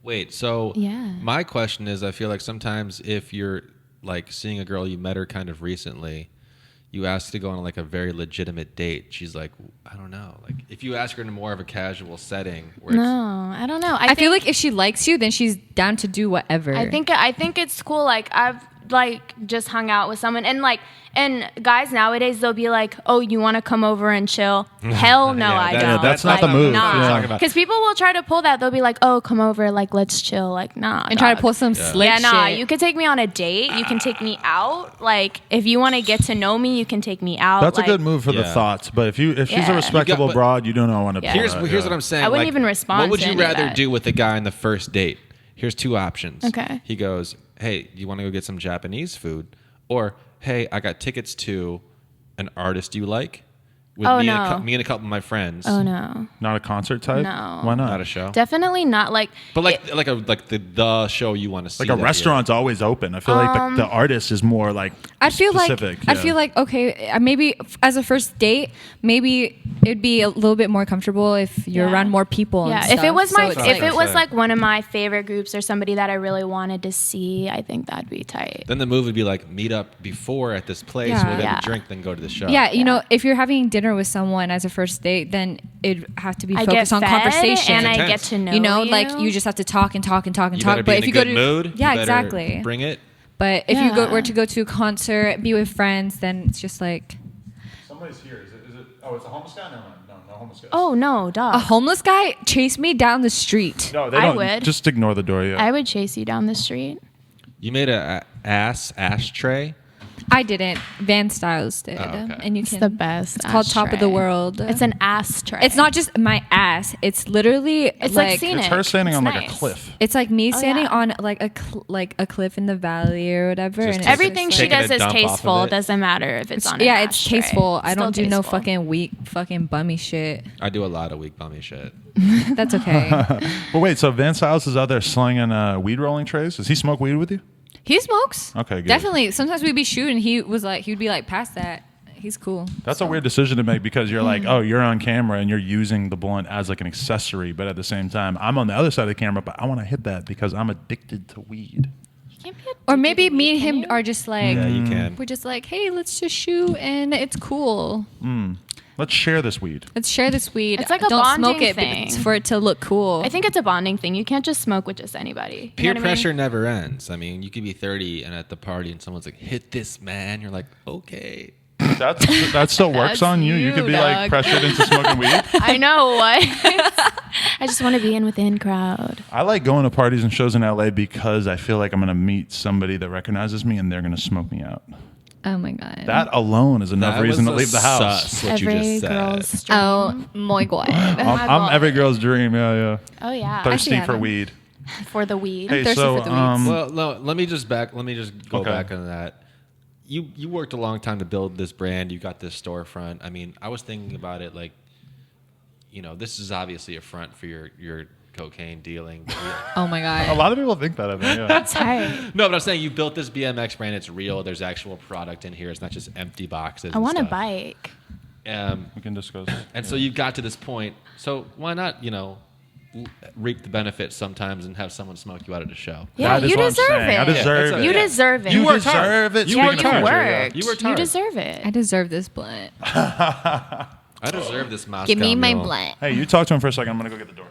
Wait, so Yeah. my question is, I feel like sometimes if you're like seeing a girl, you met her kind of recently, you ask to go on like a very legitimate date. She's like, I don't know. Like if you ask her in more of a casual setting, where No, it's, I don't know. I feel like if she likes you, then she's down to do whatever. I think it's cool. Like I've like just hung out with someone and guys nowadays they'll be like, oh, you want to come over and chill? Hell no, Yeah, I that- don't. that's not the move. Yeah. Because people will try to pull that. They'll be like, oh, come over, like let's chill. Like nah, and try to dog. pull some slick Yeah, nah. shit. You can take me on a date. You can take me out. Like if you want to get to know me, you can take me out. That's like, a good move for the Yeah. thoughts. But if she's Yeah. a respectable but- broad, you don't want to. Yeah. here's what I'm saying. I wouldn't like, even respond What would to you any of rather that. do with a guy on the first date? Here's two options. Okay. He goes, hey, do you want to go get some Japanese food? Or, hey, I got tickets to an artist you like with Oh, me, no. me and a couple of my friends. Oh no, Not a concert type. No. Why not? Not a show. definitely not. Like But like the show you want to see. Like a that restaurant's alwa's open. I feel like the artist is more like I feel specific. like I feel like okay, maybe as a first date, maybe it'd be a little bit more comfortable if you're Yeah. around more people. And yeah, stuff. if it was So my it's if it was Say. like one of my favorite groups or somebody that I really wanted to see, I think that'd be tight. Then the move would be like meet up before at this place, Yeah. we'll get Yeah. a drink, then go to the show. yeah, you know, if you're having dinner with someone as a first date, then it'd have to be I focused get on fed conversation. and I Intense. get to know you know, like you just have to talk and talk and talk and You talk. better be But in if a you go good to mood. yeah, You better exactly. Bring it. But if you Yeah. were to go to a concert, be with friends, then it's just like somebody's here. Is it? Oh, it's a homeless guy. No, homeless guy. Oh no, dog. a homeless guy chased me down the street. No, they I don't. would. Just ignore the door. Yeah. I would chase you down the street. You made a ashtray. I didn't. Van Styles did, Oh, okay. and you It's can. the best. It's called Top of the ashtray. World. It's an ass tray. It's not just my ass. It's literally It's like scenic. It's her standing It's on like a nice. cliff. It's like me Oh, standing yeah. on like a cliff in the valley or whatever. Just and taking- Everything she Taking a does is dump off of tasteful. it. Doesn't matter if it's on. yeah, an it's ashtray. tasteful. I Still don't do no tasteful. fucking weak fucking bummy shit. I do a lot of weak bummy shit. That's okay. But wait, so Van Styles is out there slinging weed rolling trays. Does he smoke weed with you? He smokes. Okay, good. Definitely. Sometimes we'd be shooting. He would be like, past that. He's cool. That's a weird decision to make because you're like, oh, you're on camera and you're using the blunt as like an accessory, but at the same time, I'm on the other side of the camera, but I want to hit that because I'm addicted to weed. You can't be Or addicted maybe to me and weed, can him you? are just like, Yeah, you can. we're just like, hey, let's just shoot and it's cool. Let's share this weed. Let's share this weed. It's like a Don't smoke bonding it thing. for it to look cool. I think it's a bonding thing. You can't just smoke with just anybody. You Peer know what I mean? pressure never ends. I mean, you could be 30 and at the party and someone's like, hit this, man. You're like, okay. That still works That's on you. You you, could be like dog. pressured into smoking weed. I know what. I just want to be in within crowd. I like going to parties and shows in LA because I feel like I'm going to meet somebody that recognizes me and they're going to smoke me out. oh my God. That alone is enough That reason to was a leave the house. sus, what you Every just said. girl's dream. Oh my God. I'm every girl's dream. Yeah. Oh yeah. Thirsty Actually, for Adam. weed. For the weed. Hey, thirsty so for the weeds. Well, no, let me just go Okay. back on that. You worked a long time to build this brand. You got this storefront. I mean, I was thinking about it like, you know, this is obviously a front for your cocaine dealing. Oh my a God. lot of people think that of me. Yeah. That's right. No, but I'm saying you built this BMX brand. It's real. There's actual product in here. It's not just empty boxes. I want a and stuff. bike. We can discuss. And so you got to this point. So why not, you know, reap the benefits sometimes and have someone smoke you out at a show? Yeah, That is you what I'm deserve saying. I it. deserve Yeah, it. You Yeah. deserve it. You worked hard. deserve it. You Speaking worked of hard. culture, yeah. worked. You worked You hard. deserve it. I deserve this blunt. I deserve this Moscow Give me my Mule. blunt. Hey, you talk to him for a second. I'm going to go get the door.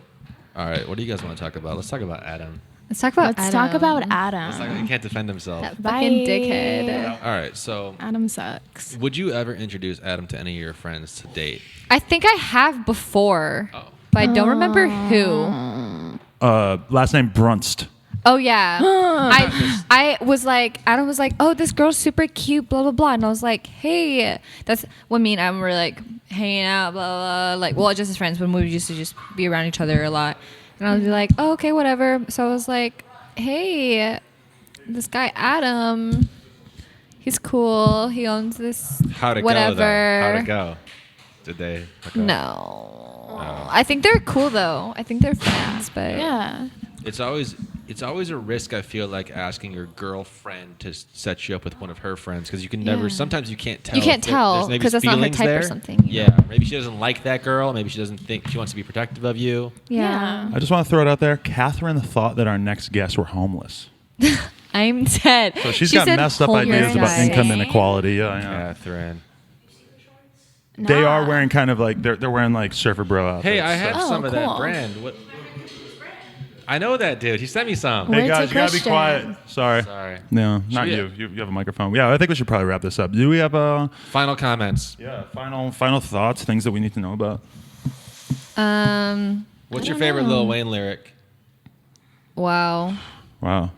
All right, what do you guys want to talk about? Let's talk about Adam. Let's talk about Let's talk about Let's Adam. talk, he can't defend himself. that Bye. fucking dickhead. All right, so Adam sucks. would you ever introduce Adam to any of your friends to date? I think I have before, Oh. but I don't remember who. Last name Brunst. Oh yeah, I was like, Adam was like, oh, this girl's super cute, blah blah blah, and I was like, hey, that's what me and Adam were like hanging out, blah blah, blah. Like, well, just as friends, but we used to just be around each other a lot, and I would be like, oh, okay, whatever. So I was like, hey, this guy Adam, he's cool. He owns this. How'd it whatever. go, though? How'd it go? Did they hook up? No, I think they're cool though. I think they're friends, but Yeah. It's always it's always a risk. I feel like asking your girlfriend to set you up with one of her friends because you can never. Sometimes you can't tell. You can't tell there's because that's not her type there. or something. Yeah, maybe she doesn't like that girl. Maybe she doesn't think she wants to be protective of you. Yeah. I just want to throw it out there. Catherine thought that our next guests were homeless. I'm dead. So she's She got said messed up homeless ideas about guy. income inequality. Yeah. Catherine. They are wearing kind of like they're wearing like surfer bro outfits. Hey, I have Oh, some of that cool. brand. What? I know that dude. He sent me some. Hey Where's guys, the you gotta be Christian? quiet. Sorry. No, not Should you. You have a microphone. Yeah, I think we should probably wrap this up. Do we have Final comments. final thoughts, things that we need to know about? What's your favorite Lil Wayne lyric? Wow. Wow,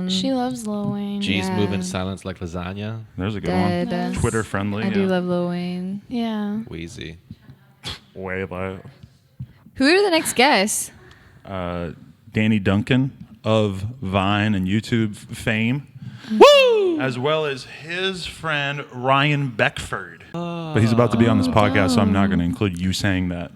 She loves Lil Wayne. G's Yeah. move in silence like lasagna. there's a good Dead. one. Twitter friendly. I do love Lil Wayne. Yeah. Wheezy. Way like Who are the next guests? Danny Duncan of Vine and YouTube fame. Woo! As well as his friend Ryan Beckford. But he's about to be on this podcast, so I'm not going to include you saying that.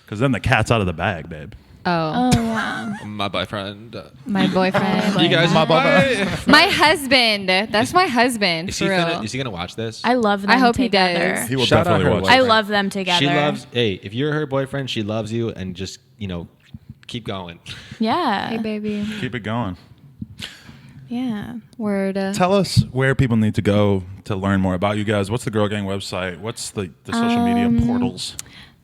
Because then the cat's out of the bag, babe. Oh, Yeah. My boyfriend. my boyfriend. You guys. My husband. That's my husband. Is For he real. gonna watch this? I love them I hope he together. does. He will Shout out definitely her watch I it. love them together. She loves. Hey, if you're her boyfriend, she loves you, and just keep going. Yeah. Hey, baby. Keep it going. Yeah. Word. Tell us where people need to go to learn more about you guys. What's the Girl Gang website? What's the social media portals?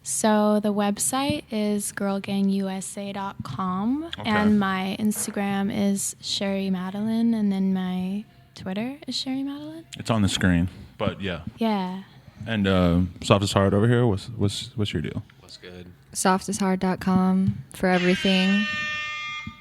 So the website is girlgangusa.com, Okay. and my Instagram is Sherry Madeleine, and then my Twitter is Sherry Madeleine. It's on the screen. But yeah. Yeah. And Softest Hard over here, what's your deal? What's good? Softesthard.com for everything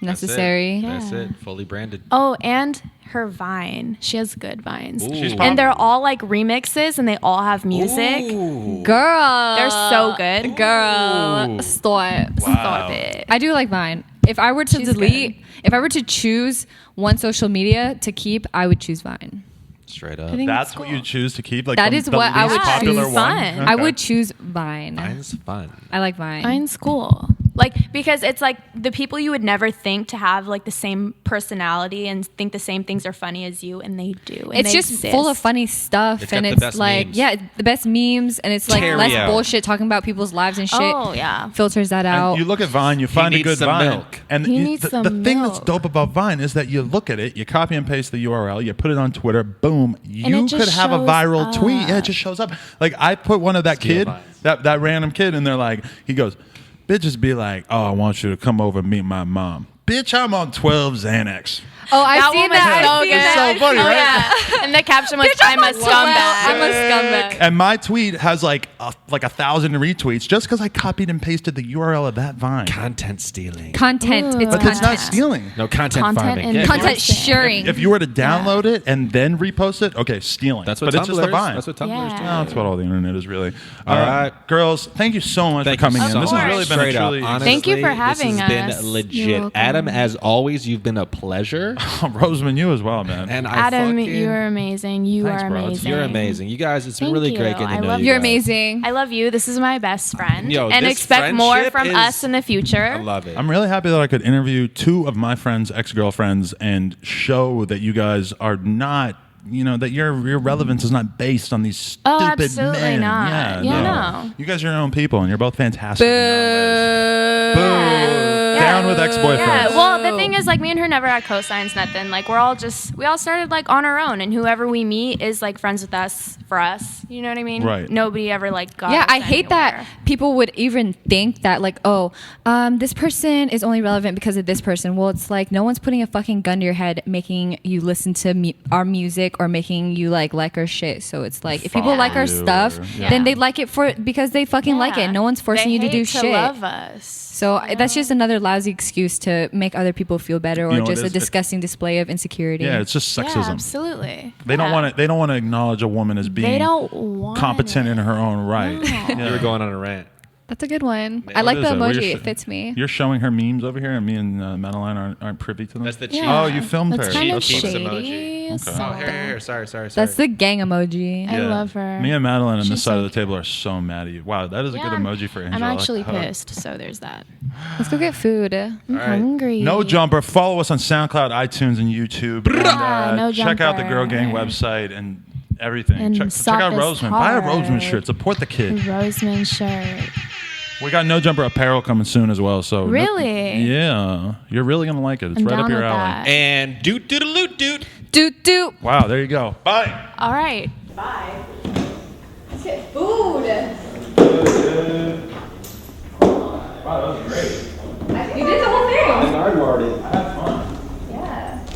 necessary. That's Yeah. it. Fully branded. Oh, and her Vine. She has good Vines. Ooh. She's And they're all like remixes, and they all have music. Ooh. Girl. They're so good. Girl. Stop. Stop it. I do like Vine. If I were to She's delete, if I were to choose one social media to keep, I would choose Vine. Straight up. I think That's it's what cool. you choose to keep? Like That the, is the what I least would popular choose. one? Fun. I Okay. would choose Vine. Mine's fun. I like Vine. Vine's cool. Like, because it's like the people you would never think to have like the same personality and think the same things are funny as you, and they do. And It's they just exist. full of funny stuff, It's got and the it's best like, memes. yeah, the best memes, and it's like Terrio. less bullshit talking about people's lives and shit. Oh, yeah. Filters that out. And you look at Vine, you find a needs good some Vine. milk. And He you- needs the some thing that's milk. dope about Vine is that you look at it, you copy and paste the URL, you put it on Twitter, boom, And you it just could have a shows viral up. tweet. Yeah, it just shows up. Like I put one of that Steal kid, Vines. that random kid, and they're like, he goes, bitches be like, oh, I want you to come over and meet my mom. Bitch, I'm on 12 Xanax. oh, I've That seen one was that. so I've seen good. that. It's so funny, Oh, right? yeah. And the caption was, I'm a scumbag. I'm a scumbag. And my tweet has like 1,000 retweets just because I copied and pasted the URL of that Vine. Content stealing. Content. Ooh. It's But it's not content. stealing. No content, Content farming. and Yeah, Content Endorsing. sharing. If you were to download it and then repost it, okay, stealing. That's what but it's just a Tumblr's. Vine. That's what Tumblr's Yeah. do. Oh, that's what all the internet is really. All right. Girls, thank you so much Thank for coming you in. so This much. has really been a Straight up. truly. Honestly, Thank you for having this has us. been You're legit. welcome. Adam, as always, you've been a pleasure. Roseman, you as well, man. And Adam, I you're amazing. You Thanks, are bro. amazing. You're amazing. You guys, it's been Thank really you. great getting I to know love you. You're guys. amazing. I love you. This is my best friend. Yo, and this expect more friendship from is- us in the future. I love it. I'm really happy that I could interview two of my friends' ex-girlfriends and show that you guys are not, that your relevance is not based on these stupid Oh, absolutely men. not. Yeah, Yeah, no. no. You guys are your own people, and you're both fantastic. in your own ways. Boo. Boo. Down with ex-boyfriends. Yeah, well, the thing is, like, me and her never had cosigns, nothing. Like, we all started, like, on our own, and whoever we meet is, like, friends with us for us. You know what I mean? Right. Nobody ever, like, got Yeah, us I hate that anywhere. people would even think that, like, oh, this person is only relevant because of this person. Well, it's like no one's putting a fucking gun to your head, making you listen to our music or making you like our shit. So it's like if people like our you, stuff, or- then they like it because they fucking like it. Yeah. No one's forcing They you to do hate shit. love us. So that's just another lousy excuse to make other people feel better, or You know, just it a is- disgusting display of insecurity. Yeah, it's just Yeah, sexism. absolutely. They don't Yeah. want to. They don't want to acknowledge a woman as being They don't want competent in her own right. No. You were going on a rant. That's a good one. What I like is the it? What emoji. you're It fits me. You're showing her memes over here, and me and Madeleine aren't privy to them. That's the Yeah. cheap. Oh, you filmed That's her. kind of That's Keeps shady. emoji. Okay. So- Oh, here. Sorry. That's the gang emoji. I love her. Me and Madeline on this She's side of so the table are so mad at you. Wow, that is a good emoji for Angela. I'm actually Like, hug. pissed, so there's that. Let's go get food. I'm All right. hungry. No Jumper. Follow us on SoundCloud, iTunes, and YouTube. And, No check out the Jumper. Girl Gang website and everything. And Check out Softest Roseman. Buy a Hard. Roseman shirt. Support the kid. Roseman shirt. We got No Jumper apparel coming soon as well. So Really? Yeah, you're really gonna like it. It's I'm right up down your with alley. that. And doot doot doot. Doot. Wow, there you go. Bye. All right. Bye. Let's get food.